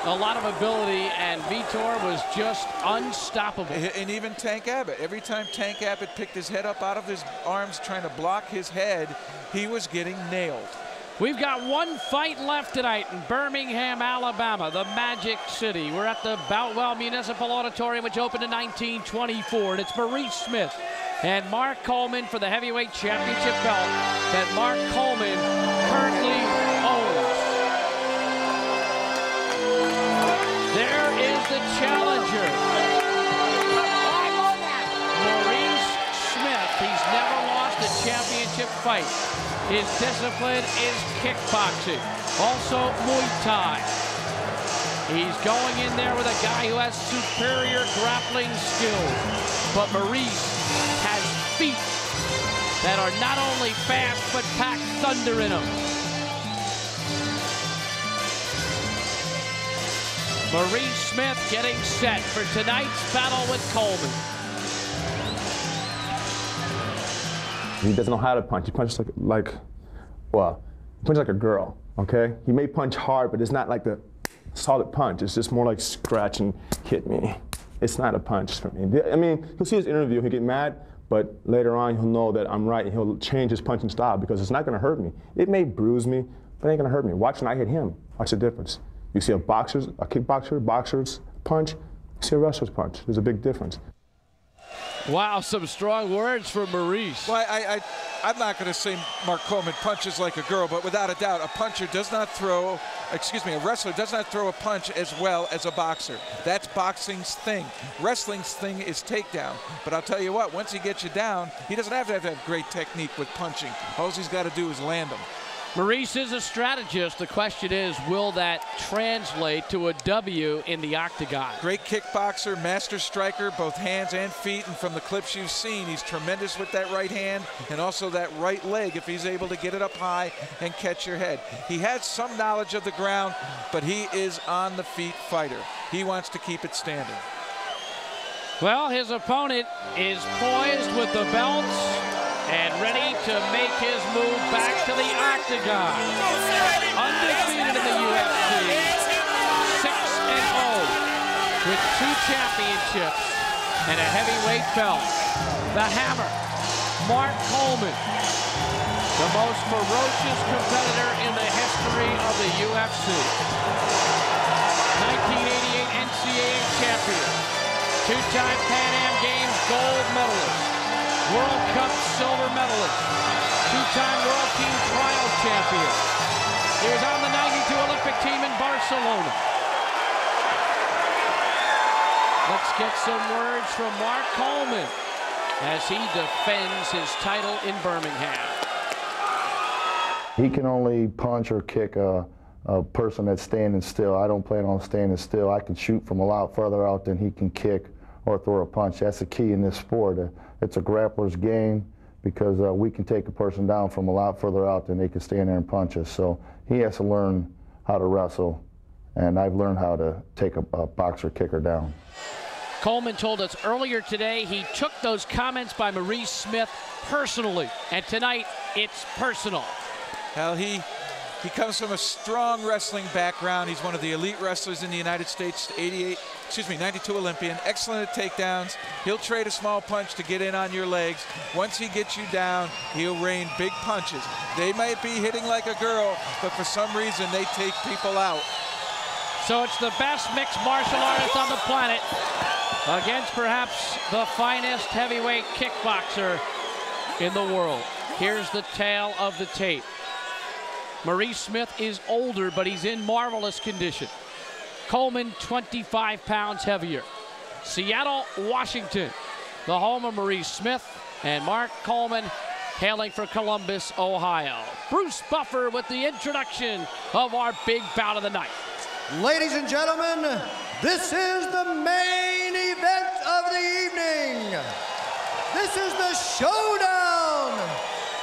a lot of ability, and Vitor was just unstoppable. And even Tank Abbott. Every time Tank Abbott picked his head up out of his arms trying to block his head, he was getting nailed. We've got one fight left tonight in Birmingham, Alabama, the Magic City. We're at the Boutwell Municipal Auditorium, which opened in 1924, and it's Maurice Smith and Mark Coleman for the heavyweight championship belt that Mark Coleman currently owns. There is the challenger, Maurice Smith. He's never lost a championship fight. His discipline is kickboxing, also Muay Thai. He's going in there with a guy who has superior grappling skills, but Maurice has feet that are not only fast, but pack thunder in them. Maurice Smith getting set for tonight's battle with Coleman. He doesn't know how to punch. He punches like a girl, okay? He may punch hard, but it's not like the solid punch. It's just more like scratch and hit me. It's not a punch for me. I mean, he'll see his interview, he'll get mad, but later on he'll know that I'm right and he'll change his punching style because it's not gonna hurt me. It may bruise me, but it ain't gonna hurt me. Watch when I hit him. Watch the difference. You see a boxer's punch, you see a wrestler's punch. There's a big difference. Wow, some strong words from Maurice. Well, I'm not going to say Mark Coleman punches like a girl, but without a doubt, a wrestler does not throw a punch as well as a boxer. That's boxing's thing. Wrestling's thing is takedown. But I'll tell you what, once he gets you down, he doesn't have to have great technique with punching. All he's got to do is land them. Maurice is a strategist. The question is, will that translate to a W in the octagon? Great kickboxer, master striker, both hands and feet. And from the clips you've seen, he's tremendous with that right hand and also that right leg if he's able to get it up high and catch your head. He has some knowledge of the ground, but he is on the feet fighter. He wants to keep it standing. Well, his opponent is poised with the belts and ready to make his move back to the octagon. Undefeated in the UFC, 6-0 with 2 championships and a heavyweight belt. The Hammer, Mark Coleman, the most ferocious competitor in the history of the UFC. 1988 NCAA champion, 2-time Pan Am Games gold medalist, World Cup silver medalist, 2-time World Team Trials champion. He was on the 92 Olympic team in Barcelona. Let's get some words from Mark Coleman as he defends his title in Birmingham. He can only punch or kick a person that's standing still. I don't plan on standing still. I can shoot from a lot further out than he can kick or throw a punch. That's the key in this sport. It's a grappler's game because we can take a person down from a lot further out than they can stand there and punch us. So he has to learn how to wrestle, and I've learned how to take a boxer kicker down. Coleman told us earlier today he took those comments by Maurice Smith personally, and tonight it's personal. Hell, he comes from a strong wrestling background. He's one of the elite wrestlers in the United States, 92 Olympian, excellent at takedowns. He'll trade a small punch to get in on your legs. Once he gets you down, he'll rain big punches. They might be hitting like a girl, but for some reason they take people out. So it's the best mixed martial artist on the planet against perhaps the finest heavyweight kickboxer in the world. Here's the tale of the tape. Maurice Smith is older, but he's in marvelous condition. Coleman, 25 pounds heavier. Seattle, Washington, the home of Maurice Smith, and Mark Coleman hailing for Columbus, Ohio. Bruce Buffer with the introduction of our big bout of the night. Ladies and gentlemen, this is the main event of the evening. This is the showdown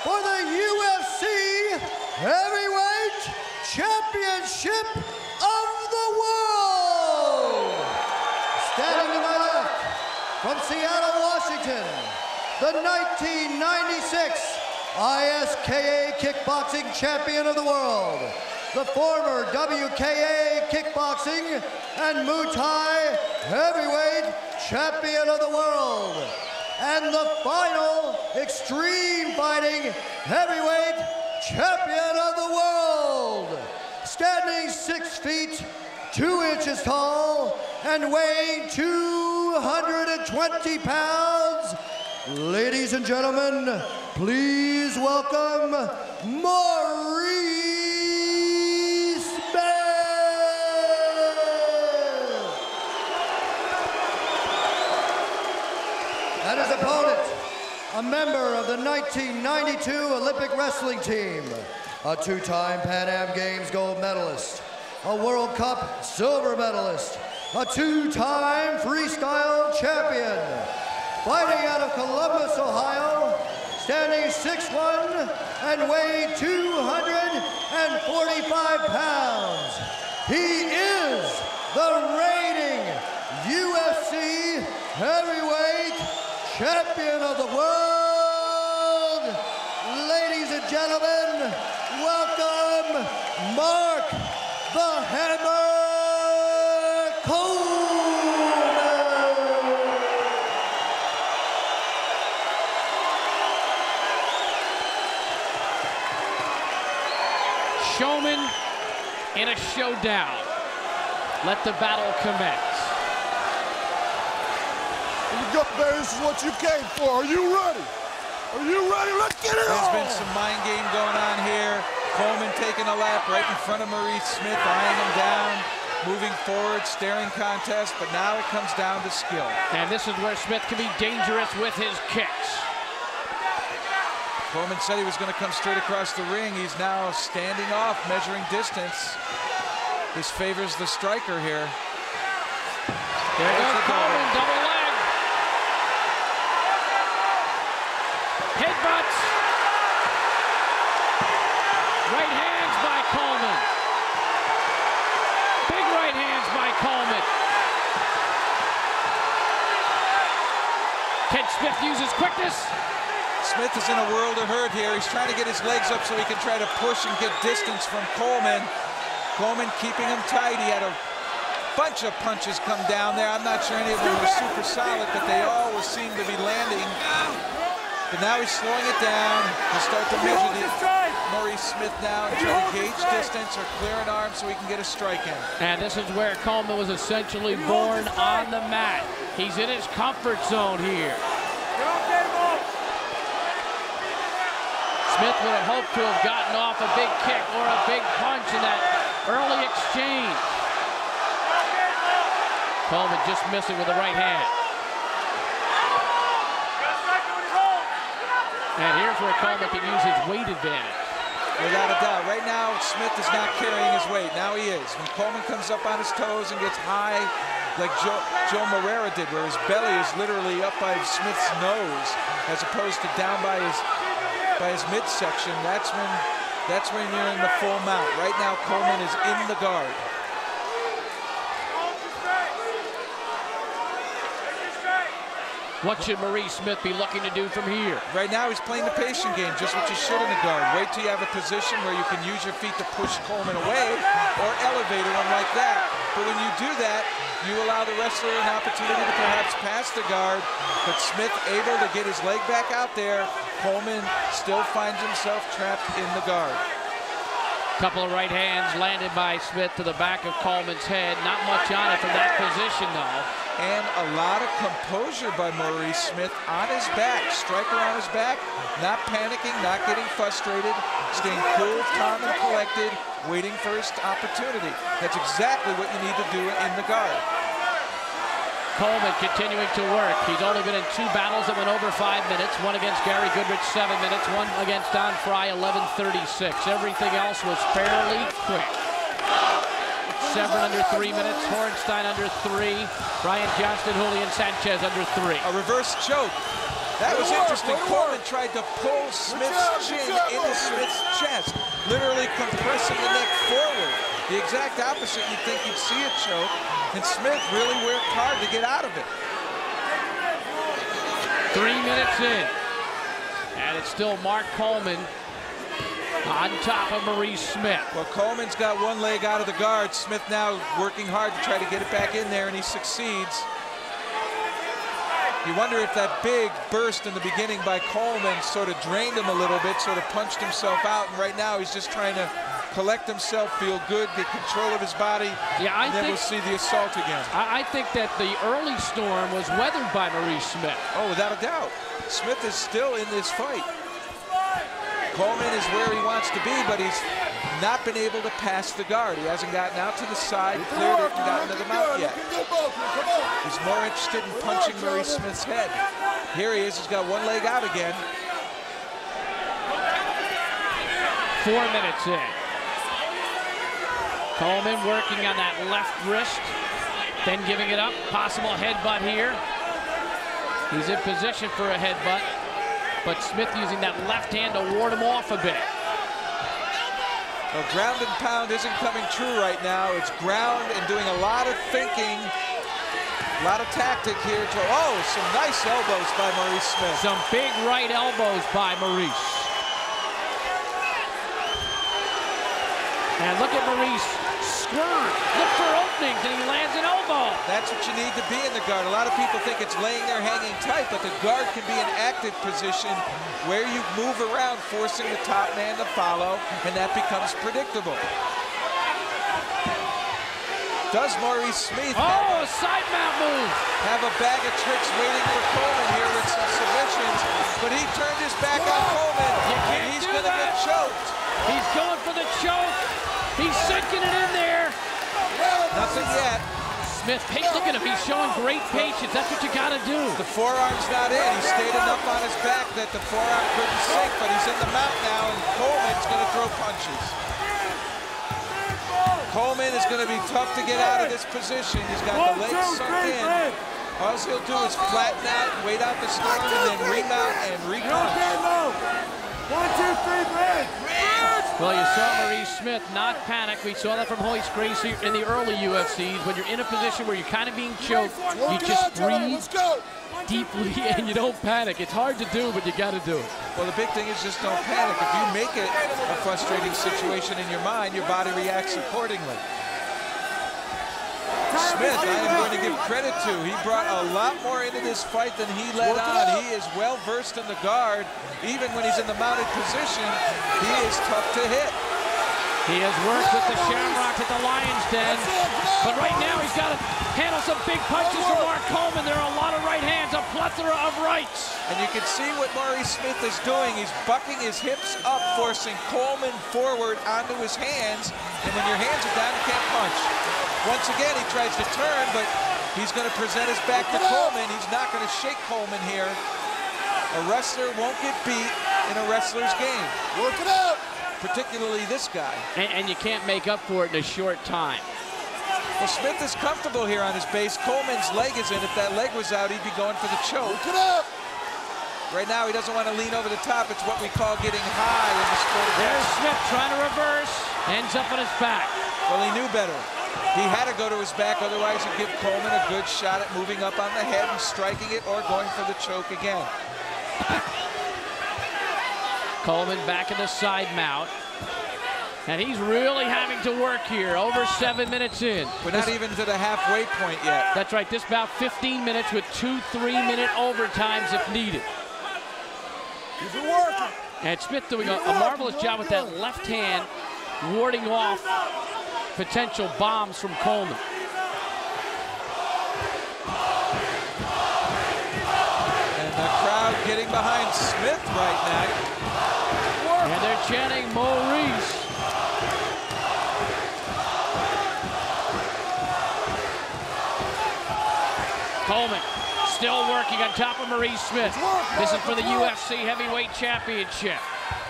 for the UFC Heavyweight Championship of the world. Standing to my left from Seattle, Washington, the 1996 ISKA Kickboxing Champion of the world, the former WKA Kickboxing and Muay Thai Heavyweight Champion of the world, and the final Extreme Fighting Heavyweight Champion of the world, standing 6 feet 2 inches tall and weighing 220 pounds. Ladies and gentlemen, please welcome Maurice Smith. And his opponent, a member of the 1992 Olympic wrestling team, a 2-time Pan Am Games gold medalist, a World Cup silver medalist, a 2-time freestyle champion, fighting out of Columbus, Ohio, standing 6'1" and weighing 245 pounds. He is the reigning UFC Heavyweight Champion of the world. Ladies and gentlemen, welcome Mark the Hammer Coleman. Showman in a showdown. Let the battle commence. You got there, this is what you came for. Are you ready? Are you ready? Let's get it on! There's been some mind game going on here. Coleman taking a lap right in front of Maurice Smith, eyeing him down, moving forward, staring contest, but now it comes down to skill. And this is where Smith can be dangerous with his kicks. Coleman said he was going to come straight across the ring. He's now standing off, measuring distance. This favors the striker here. There goes Coleman, double leg. Headbutts. Right hands by Coleman. Big right hands by Coleman. Can Smith use his quickness? Smith is in a world of hurt here. He's trying to get his legs up so he can try to push and get distance from Coleman. Coleman keeping him tight. He had a bunch of punches come down there. I'm not sure any of them were super solid, but they all seem to be landing. But now he's slowing it down. He'll start to measure Maurice Smith now and try to gauge distance or clear an arm so he can get a strike in. And this is where Coleman was essentially born on the mat. He's in his comfort zone here. Smith would have hoped to have gotten off a big kick or a big punch in that early exchange. Coleman just missing with the right hand. And here's where Coleman can use his weight advantage. Without a doubt. Right now, Smith is not carrying his weight. Now he is. When Coleman comes up on his toes and gets high, like Joe Moreira did, where his belly is literally up by Smith's nose, as opposed to down by his midsection, that's when you're in the full mount. Right now, Coleman is in the guard. What should Maurice Smith be looking to do from here? Right now, he's playing the patient game, just what you should in the guard. Wait till you have a position where you can use your feet to push Coleman away or elevate him like that. But when you do that, you allow the wrestler an opportunity to perhaps pass the guard, but Smith able to get his leg back out there. Coleman still finds himself trapped in the guard. Couple of right hands landed by Smith to the back of Coleman's head. Not much on it from that position, though. And a lot of composure by Maurice Smith on his back. Striker on his back, not panicking, not getting frustrated, staying cool, calm, and collected, waiting for his opportunity. That's exactly what you need to do in the guard. Coleman continuing to work. He's only been in 2 battles that went over 5 minutes. One against Gary Goodrich, 7 minutes. One against Don Fry, 11:36. Everything else was fairly quick. Severn under 3 minutes. Horenstein under 3. Brian Johnston, Julian Sanchez under 3. A reverse choke. That was interesting. Coleman tried to pull Smith's chin into Smith's chest, literally compressing the neck forward. The exact opposite you'd think you'd see a choke, and Smith really worked hard to get out of it. 3 minutes in, and it's still Mark Coleman on top of Maurice Smith. Well, Coleman's got one leg out of the guard. Smith now working hard to try to get it back in there, and he succeeds. You wonder if that big burst in the beginning by Coleman sort of drained him a little bit, sort of punched himself out, and right now he's just trying to collect himself, feel good, get control of his body, and then we'll see the assault again. I think that the early storm was weathered by Maurice Smith. Oh, without a doubt. Smith is still in this fight. Coleman is where he wants to be, but he's not been able to pass the guard. He hasn't gotten out to the side, cleared it, and gotten to the mount yet. He's more interested in punching Maurice Smith's head. Here he is, he's got one leg out again. 4 minutes in. Coleman working on that left wrist, then giving it up. Possible headbutt here. He's in position for a headbutt, but Smith using that left hand to ward him off a bit. Well, ground and pound isn't coming true right now. It's ground and doing a lot of thinking, a lot of tactic here. Oh, some nice elbows by Maurice Smith. Some big right elbows by Maurice. And look at Maurice squirm, look for openings, and he lands an elbow. That's what you need to be in the guard. A lot of people think it's laying there hanging tight, but the guard can be an active position where you move around, forcing the top man to follow, and that becomes predictable. Does Maurice Smith a side mount move? Have a bag of tricks waiting for Coleman here with some submissions, but he turned his back on Coleman, and he's going to get choked. He's going for the choke. He's sinking it in there. Nothing yet. Smith, look at him. He's showing great patience. That's what you got to do. The forearm's not in. He stayed enough on his back that the forearm couldn't sink, but he's in the mount now, and Coleman's going to throw punches. Coleman is going to be tough to get out of this position. He's got the legs sunk in. All he'll do is flatten out, wait out the storm, and then remount and re-punch. 1, 2, 3, break. Well, you saw Maurice Smith not panic. We saw that from Royce Gracie in the early UFCs. When you're in a position where you're kind of being choked, you just breathe deeply and you don't panic. It's hard to do, but you got to do it. Well, the big thing is just don't panic. If you make it a frustrating situation in your mind, your body reacts accordingly. Smith, I am going to give credit to. He brought a lot more into this fight than he let on. He is well versed in the guard. Even when he's in the mounted position, he is tough to hit. He has worked with the Shamrock at the Lion's Den, but right now he's got to handle some big punches from Mark Coleman. There are a lot of right hands, a plethora of rights. And you can see what Maurice Smith is doing. He's bucking his hips up, forcing Coleman forward onto his hands. And when your hands are down, you can't punch. Once again, he tries to turn, but he's going to present his back to Coleman. He's not going to shake Coleman here. A wrestler won't get beat in a wrestler's game. Work it out. Particularly this guy. And you can't make up for it in a short time. Well, Smith is comfortable here on his base. Coleman's leg is in. If that leg was out, he'd be going for the choke. Work it out. Right now, he doesn't want to lean over the top. It's what we call getting high in the sport of There's wrestling. Smith trying to reverse. Ends up on his back. Well, he knew better. He had to go to his back, otherwise he'd give Coleman a good shot at moving up on the head and striking it or going for the choke again. Coleman back in the side mount. And he's really having to work here, over 7 minutes in. We're not even to the halfway point yet. That's right, this about 15 minutes with 2 3-minute overtimes if needed. Keep it working. And Smith doing a marvelous job with that left hand, warding off potential bombs from Coleman. And the crowd getting behind Smith right now. And they're chanting Maurice. Coleman still working on top of Maurice Smith. This is for the UFC Heavyweight Championship.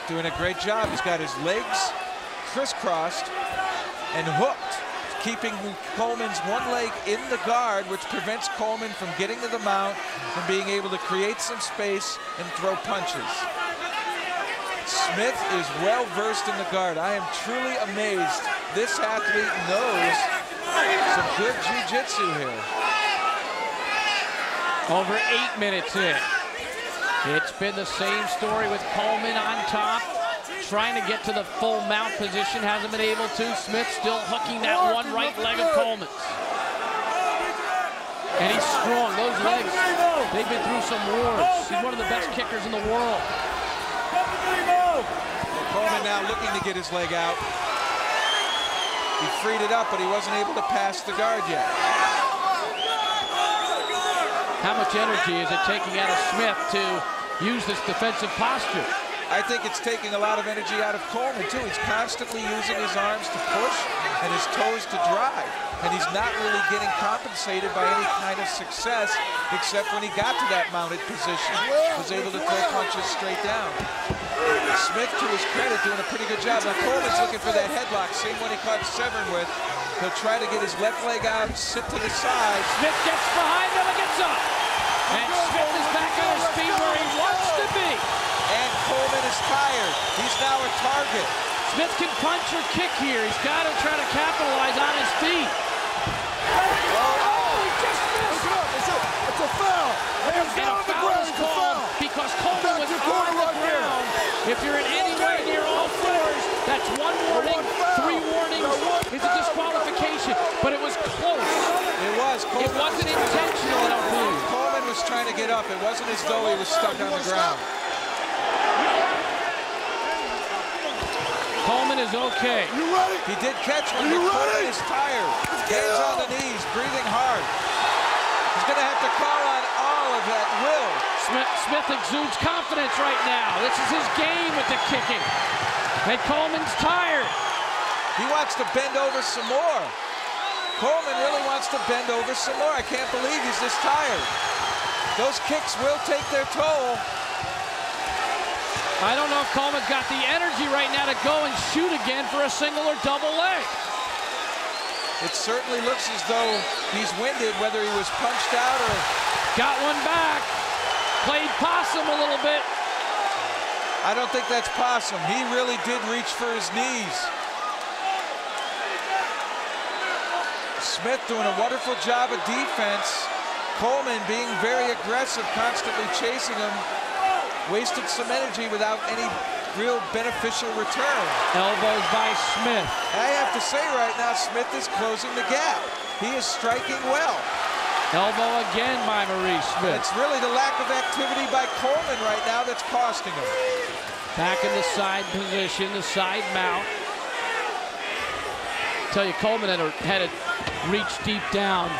Doing a great job. He's got his legs crisscrossed and hooked, keeping Coleman's one leg in the guard, which prevents Coleman from getting to the mount and being able to create some space and throw punches. Smith is well versed in the guard. I am truly amazed. This athlete knows some good jiu-jitsu here. Over 8 minutes in. It's been the same story with Coleman on top, trying to get to the full mount position, hasn't been able to. Smith still hooking that one right leg of Coleman's. And he's strong, those legs, they've been through some wars. He's one of the best kickers in the world. Coleman now looking to get his leg out. He freed it up, but he wasn't able to pass the guard yet. How much energy is it taking out of Smith to use this defensive posture? I think it's taking a lot of energy out of Coleman, too. He's constantly using his arms to push and his toes to drive. And he's not really getting compensated by any kind of success, except when he got to that mounted position, was able to throw punches straight down. Smith, to his credit, doing a pretty good job. Now Coleman's looking for that headlock, same one he caught Severn with. He'll try to get his left leg out, sit to the side. Smith gets behind him and gets up. And Smith is back on his feet where he wants to be. And Coleman is tired. He's now a target. Smith can punch or kick here. He's got to try to capitalize on his feet. Oh, he just missed. It's a foul. And a foul is called because Coleman was on the ground. If you're in anywhere near all fours, that's 1 warning, 3 warnings. It's a disqualification, but it was close. It was. It wasn't intentional, I don't believe. Coleman was trying to get up. It wasn't as though he was stuck on the ground. Coleman is okay. You ready? He did catch one, but Coleman is tired. Hands on the knees, breathing hard. He's going to have to call on all of that will. Smith exudes confidence right now. This is his game with the kicking. And Coleman's tired. He wants to bend over some more. Coleman really wants to bend over some more. I can't believe he's this tired. Those kicks will take their toll. I don't know if Coleman's got the energy right now to go and shoot again for a single or double leg. It certainly looks as though he's winded, whether he was punched out or... Got one back. Played possum a little bit. I don't think that's Possum. He really did reach for his knees. Smith doing a wonderful job of defense. Coleman being very aggressive, constantly chasing him. Wasted some energy without any real beneficial return. Elbows by Smith. I have to say right now, Smith is closing the gap. He is striking well. Elbow again by Maurice Smith. It's really the lack of activity by Coleman right now that's costing him. Back in the side position, the side mount. Tell you, Coleman had to reach deep down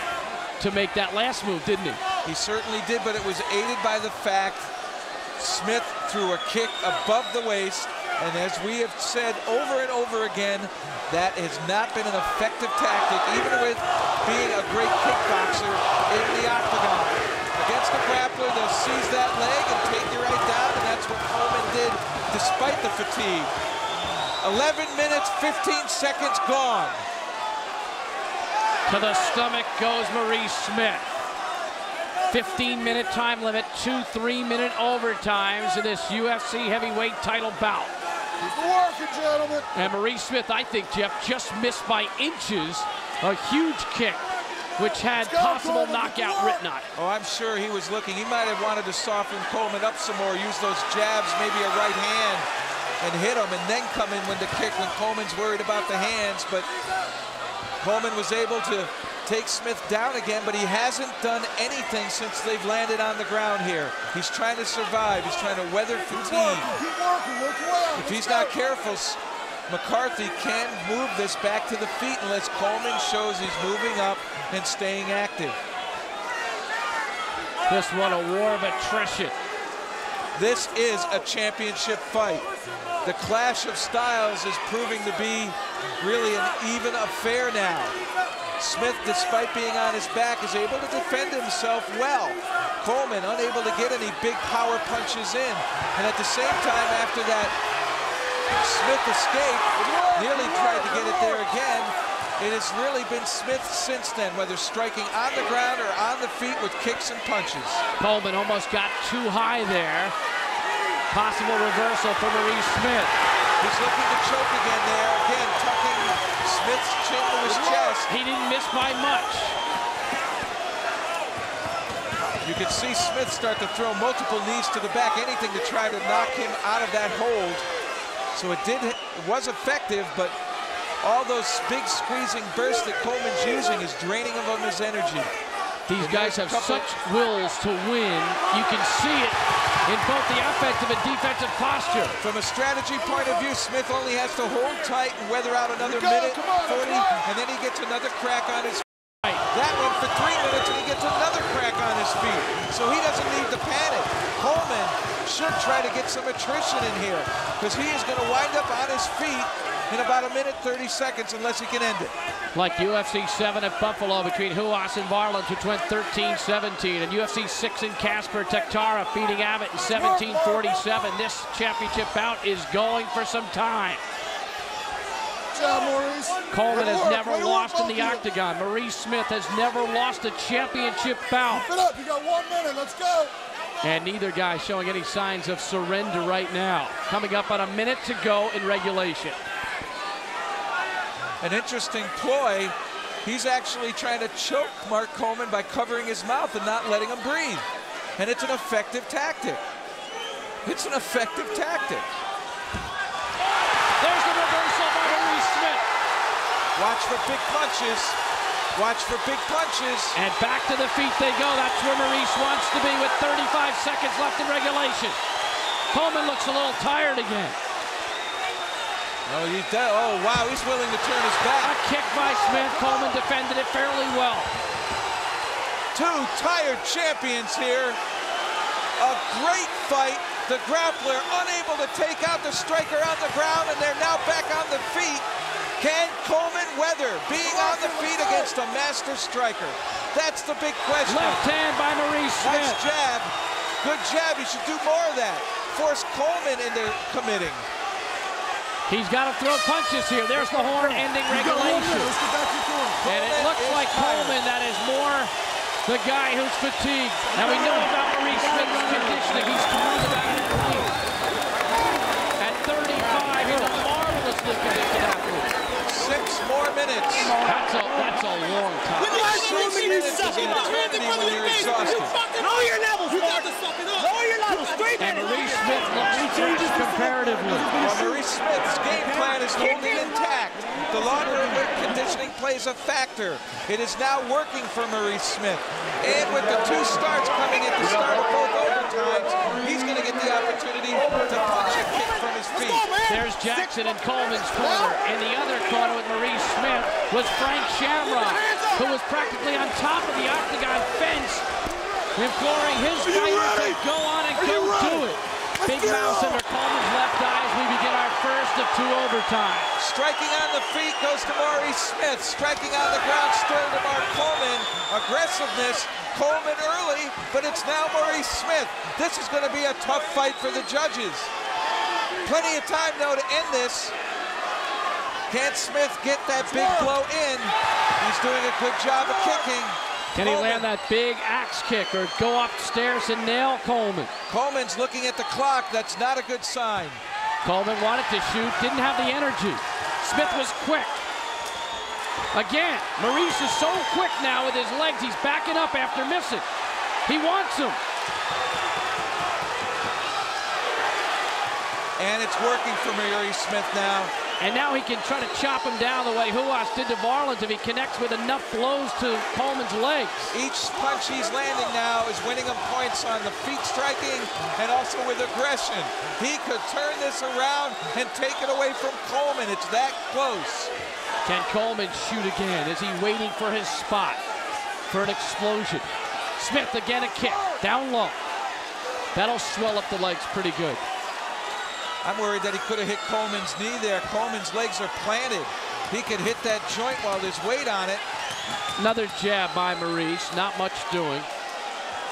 to make that last move, didn't he? He certainly did, but it was aided by the fact Smith threw a kick above the waist, and as we have said over and over again, that has not been an effective tactic, even with being a great kickboxer in the octagon. Against the grappler, they'll seize that leg and take you right down, and that's what Coleman did despite the fatigue. 11 minutes, 15 seconds gone. To the stomach goes Maurice Smith. 15-minute time limit, 2 3-minute overtimes in this UFC heavyweight title bout. Keep working, gentlemen. And Maurice Smith, I think, Jeff, just missed by inches a huge kick, which had possible knockout written on it. Oh, I'm sure he was looking. He might have wanted to soften Coleman up some more, use those jabs, maybe a right hand, and hit him, and then come in when the kick, when Coleman's worried about the hands. But Coleman was able to take Smith down again, but he hasn't done anything since they've landed on the ground here. He's trying to survive. He's trying to weather fatigue. Keep working, look well. If he's not careful, McCarthy can move this back to the feet unless Coleman shows he's moving up and staying active. This one a war of attrition. This is a championship fight. The clash of styles is proving to be really an even affair now. Smith, despite being on his back, is able to defend himself well. Coleman unable to get any big power punches in. And at the same time, after that Smith escape, nearly tried to get it there again. It has really been Smith since then, whether striking on the ground or on the feet with kicks and punches. Coleman almost got too high there. Possible reversal for Maurice Smith. He's looking to choke again there. Again, tucking Smith's chin to his chest. He didn't miss by much. You can see Smith start to throw multiple knees to the back, anything to try to knock him out of that hold. So it was effective, but all those big squeezing bursts that Coleman's using is draining him of his energy. These guys have such wills to win. You can see it in both the offensive and defensive posture. From a strategy point of view, Smith only has to hold tight and weather out another minute, 40, and then he gets another crack on his feet. That went for 3 minutes, and he gets another crack on his feet. So he doesn't need to panic. Coleman should try to get some attrition in here, because he is going to wind up on his feet in about 1 minute 30 seconds unless he can end it. Like UFC 7 at Buffalo between Ruas and Varland, which went 13-17, and UFC 6 in Casper, Tektara beating Abbott in 17-47. This championship bout is going for some time. Coleman has never lost in the octagon. Maurice Smith has never lost a championship bout. Keep it up, you got 1 minute, let's go. And neither guy showing any signs of surrender right now. Coming up on 1 minute to go in regulation. An interesting ploy. He's actually trying to choke Mark Coleman by covering his mouth and not letting him breathe. And it's an effective tactic. It's an effective tactic. There's the reversal by Maurice Smith. Watch for big punches. Watch for big punches. And back to the feet they go. That's where Maurice wants to be with 35 seconds left in regulation. Coleman looks a little tired again. Oh, oh, wow, he's willing to turn his back. A kick by Smith. Coleman defended it fairly well. Two tired champions here. A great fight. The grappler unable to take out the striker on the ground, and they're now back on the feet. Can Coleman weather being on the feet against a master striker? That's the big question. Left hand by Maurice Smith. Nice jab. Good jab. He should do more of that. Force Coleman into committing. He's got to throw punches here. There's the horn ending regulation. And it looks like Coleman that is more the guy who's fatigued. Now we know about Maurice Smith's conditioning. He's talked about it in the league. exhausted. Lower your levels, lower your levels. And Maurice Smith looks fresh comparatively. Well, Maurice Smith's game plan is holding intact. The longer weight conditioning plays a factor. It is now working for Maurice Smith. And with the 2 starts coming at the start of both overtimes, he's going to get the opportunity to punch a kick from his feet. There's Jackson in Coleman's corner. In the other corner with Maurice Smith was Frank Shamrock, who was practically on top of the octagon fence, imploring his fighter to go on and go do it. Big mouse under Coleman's left eye as we begin our first of 2 overtimes. Striking on the feet goes to Maurice Smith. Striking on the ground still to Mark Coleman. Aggressiveness, Coleman early, but it's now Maurice Smith. This is going to be a tough fight for the judges. Plenty of time, though, to end this. Can Smith get that big blow in? He's doing a good job of kicking. Can he land that big axe kick or go upstairs and nail Coleman? Coleman's looking at the clock. That's not a good sign. Coleman wanted to shoot, didn't have the energy. Smith was quick. Again, Maurice is so quick now with his legs. He's backing up after missing. He wants him. And it's working for Maurice Smith now. And now he can try to chop him down the way Ruas did to Varlins if he connects with enough blows to Coleman's legs. Each punch he's landing now is winning him points on the feet striking and also with aggression. He could turn this around and take it away from Coleman. It's that close. Can Coleman shoot again? Is he waiting for his spot for an explosion? Smith again, a kick, down low. That'll swell up the legs pretty good. I'm worried that he could have hit Coleman's knee there. Coleman's legs are planted. He could hit that joint while there's weight on it. Another jab by Maurice, not much doing.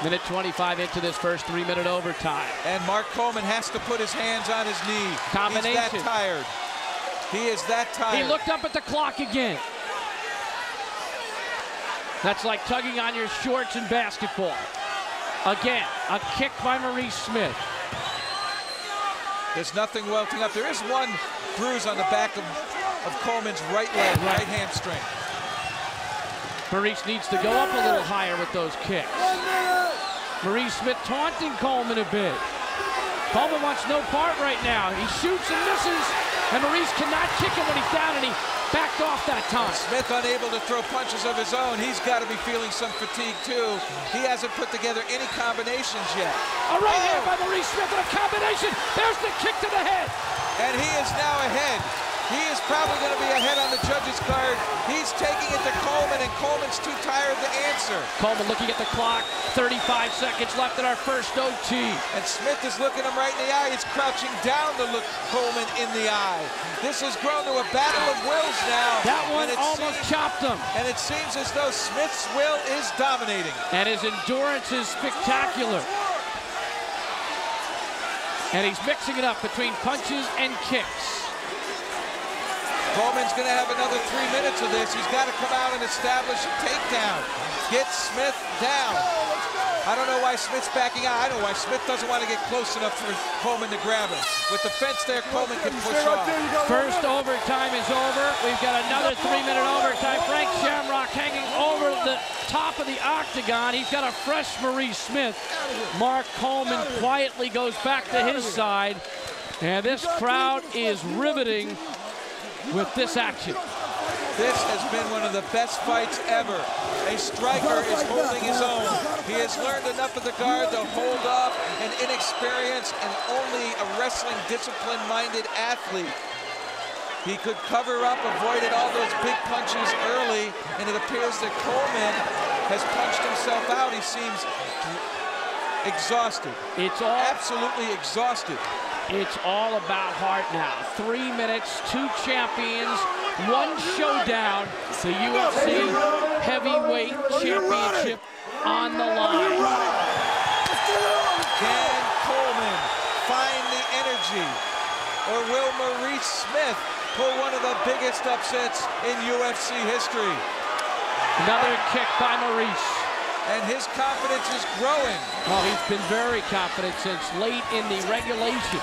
Minute 25 into this first 3-minute overtime. And Mark Coleman has to put his hands on his knee. Combination. He's that tired. He is that tired. He looked up at the clock again. That's like tugging on your shorts in basketball. Again, a kick by Maurice Smith. There's nothing welting up. There is one bruise on the back of Coleman's right leg, right hamstring. Maurice needs to go up a little higher with those kicks. Maurice Smith taunting Coleman a bit. Coleman wants no part right now. He shoots and misses, and Maurice cannot kick him when he's down, and he backed off that time. Smith unable to throw punches of his own. He's got to be feeling some fatigue, too. He hasn't put together any combinations yet. A right hand by Maurice Smith and a combination. There's the kick to the head. And he is now ahead. He is probably going to be ahead on the judges' card. He's taking it to Coleman, and Coleman's too tired to answer. Coleman looking at the clock. 35 seconds left in our first OT. And Smith is looking him right in the eye. He's crouching down to look Coleman in the eye. This has grown to a battle of wills now. That one almost chopped him. And it seems as though Smith's will is dominating. And his endurance is spectacular. And he's mixing it up between punches and kicks. Coleman's going to have another 3 minutes of this. He's got to come out and establish a takedown. Get Smith down. I don't know why Smith's backing out. I know why Smith doesn't want to get close enough for Coleman to grab him. With the fence there, Coleman can push off. First overtime is over. We've got another 3-minute overtime. Frank Shamrock hanging over the top of the octagon. He's got a fresh Maurice Smith. Mark Coleman quietly goes back to his side. And this crowd is riveting with this action. This has been one of the best fights ever. A striker is holding his own. He has learned enough of the guard to hold up an inexperienced and only a wrestling discipline-minded athlete. He could cover up, avoided all those big punches early, and it appears that Coleman has punched himself out. He seems exhausted. It's all absolutely exhausted. It's all about heart now. 3 minutes, 2 champions, 1 showdown. The UFC Heavyweight Championship on the line. Can Coleman find the energy, or will Maurice Smith pull one of the biggest upsets in UFC history? Another kick by Maurice. And his confidence is growing. Well, he's been very confident since late in the regulation.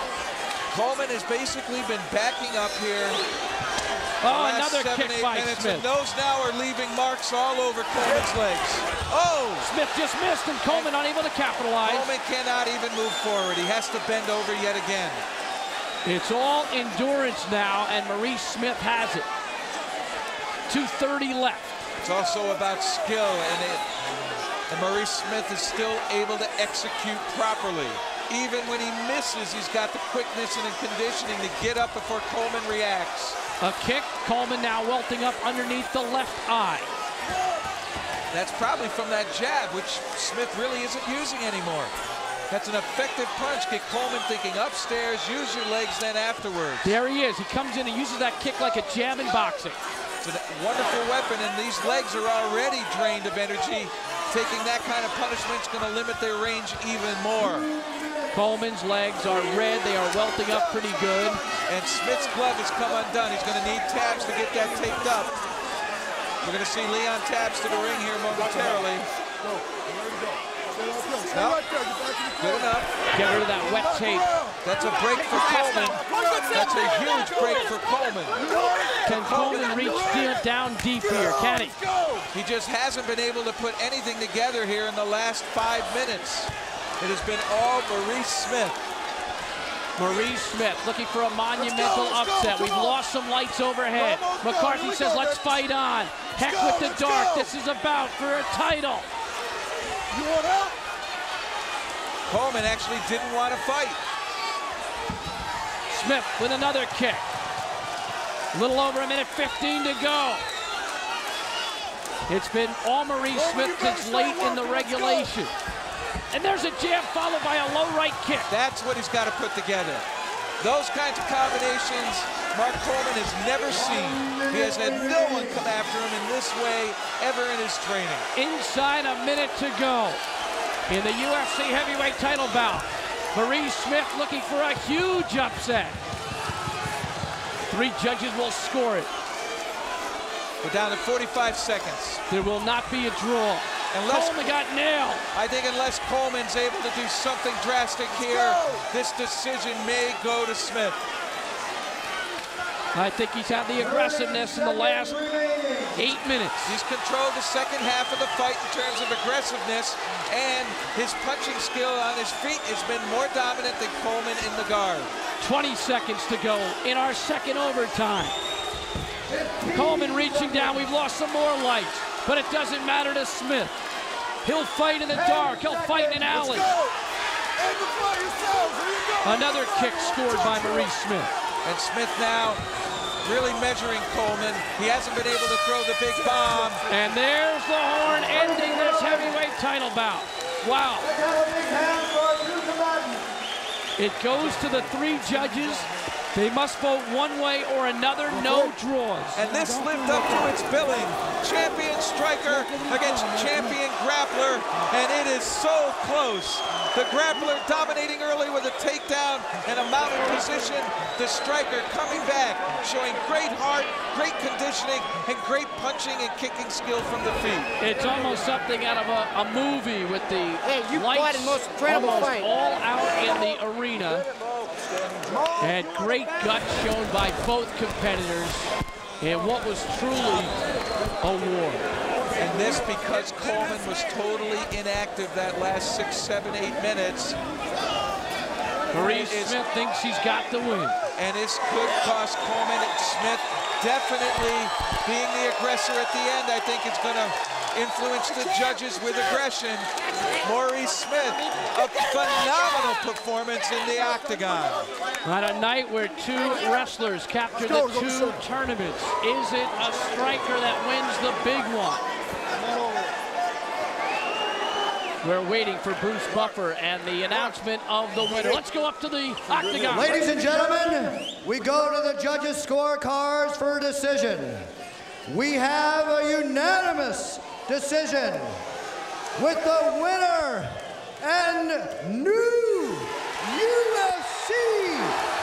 Coleman has basically been backing up here. Oh, another 7, kick 8 by minutes, Smith. and those now are leaving marks all over Coleman's legs. Oh! Smith just missed, and Coleman unable to capitalize. Coleman cannot even move forward. He has to bend over yet again. It's all endurance now, and Maurice Smith has it. 2:30 left. It's also about skill, and Maurice Smith is still able to execute properly. Even when he misses, he's got the quickness and the conditioning to get up before Coleman reacts. A kick, Coleman now welting up underneath the left eye. That's probably from that jab, which Smith really isn't using anymore. That's an effective punch. Get Coleman thinking upstairs, use your legs then afterwards. There he is. He comes in and uses that kick like a jab in boxing. It's a wonderful weapon, and these legs are already drained of energy. Taking that kind of punishment is going to limit their range even more. Coleman's legs are red. They are welting up pretty good. And Smith's glove has come undone. He's going to need tabs to get that taped up. We're going to see Leon Tabs to the ring here momentarily. No, good enough. Get rid of that wet tape. That's a break for Coleman. That's a huge break for Coleman. Can Coleman reach down deep here? Can he? He just hasn't been able to put anything together here in the last 5 minutes. It has been all Maurice Smith. Maurice Smith looking for a monumental upset. We've lost some lights overhead. McCarthy says, let's fight on. Heck with the dark. This is about for a title. You want out? Coleman actually didn't want to fight. Smith with another kick. A little over a minute 15 to go. It's been all Maurice Smith since late in the regulation. And there's a jab followed by a low right kick. That's what he's got to put together. Those kinds of combinations Mark Coleman has never seen. He has had no one come after him in this way ever in his training. Inside a minute to go in the UFC heavyweight title bout. Maurice Smith looking for a huge upset. 3 judges will score it. We're down to 45 seconds. There will not be a draw. Coleman got nailed. I think unless Coleman's able to do something drastic here, this decision may go to Smith. I think he's had the aggressiveness in the last 8 minutes. He's controlled the second half of the fight in terms of aggressiveness, and his punching skill on his feet has been more dominant than Coleman in the guard. 20 seconds to go in our second overtime. Coleman reaching down. We've lost some more lights, but it doesn't matter to Smith. He'll fight in the dark. He'll fight in an alley. Another kick scored by Maurice Smith. And Smith now really measuring Coleman. He hasn't been able to throw the big bomb. And there's the horn ending this heavyweight title bout. Wow. It goes to the 3 judges. They must vote one way or another, no draws. And this lived up to its billing. Champion striker against champion grappler, and it is so close. The grappler dominating early with a takedown and a mounted position. The striker coming back, showing great heart, great conditioning, and great punching and kicking skill from the feet. It's almost something out of a movie with the lights most incredible almost fight. all out in the arena. And great guts shown by both competitors in what was truly a war. And this because Coleman was totally inactive that last 6, 7, 8 minutes. Maurice Smith thinks he's got the win. And this could cost Coleman. Smith definitely being the aggressor at the end, I think it's going to influence the judges with aggression. Maurice Smith, a phenomenal performance in the octagon. On a night where 2 wrestlers capture the 2 tournaments, is it a striker that wins the big one? We're waiting for Bruce Buffer and the announcement of the winner. Let's go up to the octagon. Ladies and gentlemen, we go to the judges' scorecards for a decision. We have a unanimous decision with the winner and new UFC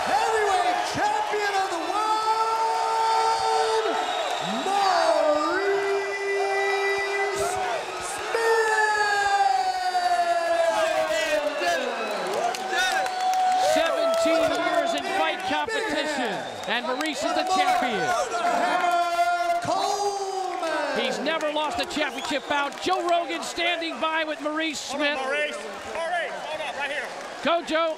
heavyweight champion of the world, Maurice Smith. 17 years in fight competition. And Maurice is the champion. He's never lost a championship bout. Joe Rogan standing by with Maurice Smith. Maurice, hold up, right here. Go, Joe.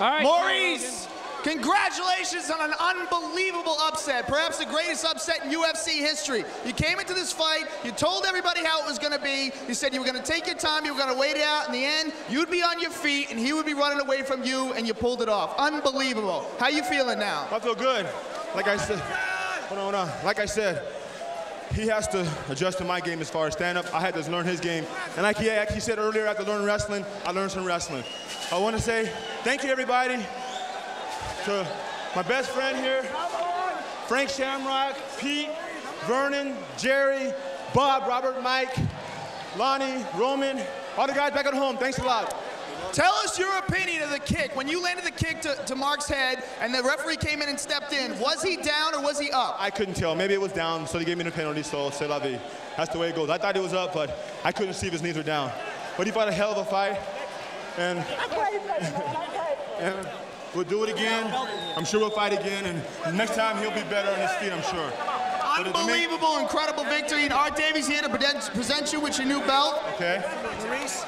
All right, Maurice, congratulations on an unbelievable upset, perhaps the greatest upset in UFC history. You came into this fight, you told everybody how it was going to be, you said you were going to take your time, you were going to wait it out. In the end, you'd be on your feet and he would be running away from you, and you pulled it off. Unbelievable. How you feeling now? I feel good. Like I said, hold on. Like I said, he has to adjust to my game as far as stand-up. I had to learn his game. And like he said earlier, after learning wrestling, I learned some wrestling. I want to say thank you, everybody, to my best friend here, Frank Shamrock, Pete, Vernon, Jerry, Bob, Robert, Mike, Lonnie, Roman, all the guys back at home. Thanks a lot. Tell us your opinion of the kick. When you landed the kick to Mark's head and the referee came in and stepped in, was he down or was he up? I couldn't tell. Maybe it was down, so they gave me the penalty, so c'est la vie. That's the way it goes. I thought it was up, but I couldn't see if his knees were down. But he fought a hell of a fight, and we'll do it again. I'm sure we'll fight again, and next time he'll be better on his feet, I'm sure. Unbelievable, incredible victory. And Art Davies here to present you with your new belt. Okay. Maurice,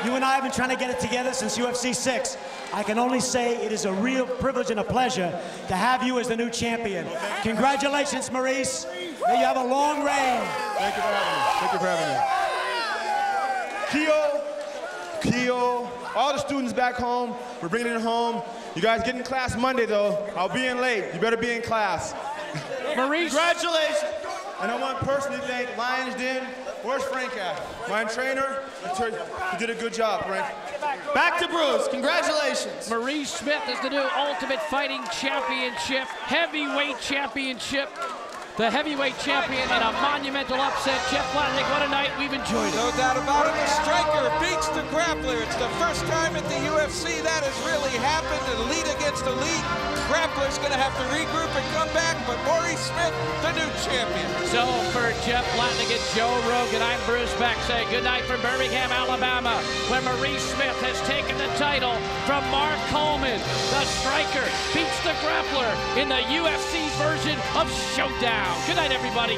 you and I have been trying to get it together since UFC 6. I can only say it is a real privilege and a pleasure to have you as the new champion. Congratulations, Maurice. May you have a long reign. Thank you for having me. Keo, all the students back home, we're bringing it home. You guys get in class Monday, though. I'll be in late. You better be in class. Maurice. Congratulations. And I want to personally thank Lions Den. Where's Frank at? My trainer. You did a good job, Frank. Back to Bruce. Congratulations. Maurice Smith is the new Ultimate Fighting Championship, Heavyweight Championship. The heavyweight champion in a monumental upset. Jeff Blatnick, what a night. We've enjoyed it. No doubt about it. The striker beats the grappler. It's the first time at the UFC that has really happened. Elite against elite. Grappler's going to have to regroup and come back, but Maurice Smith, the new champion. So for Jeff Blatnick and Joe Rogan, I'm Bruce Beck saying good night from Birmingham, Alabama, where Maurice Smith has taken the title from Mark Coleman. The striker beats the grappler in the UFC's version of Showdown. Good night, everybody.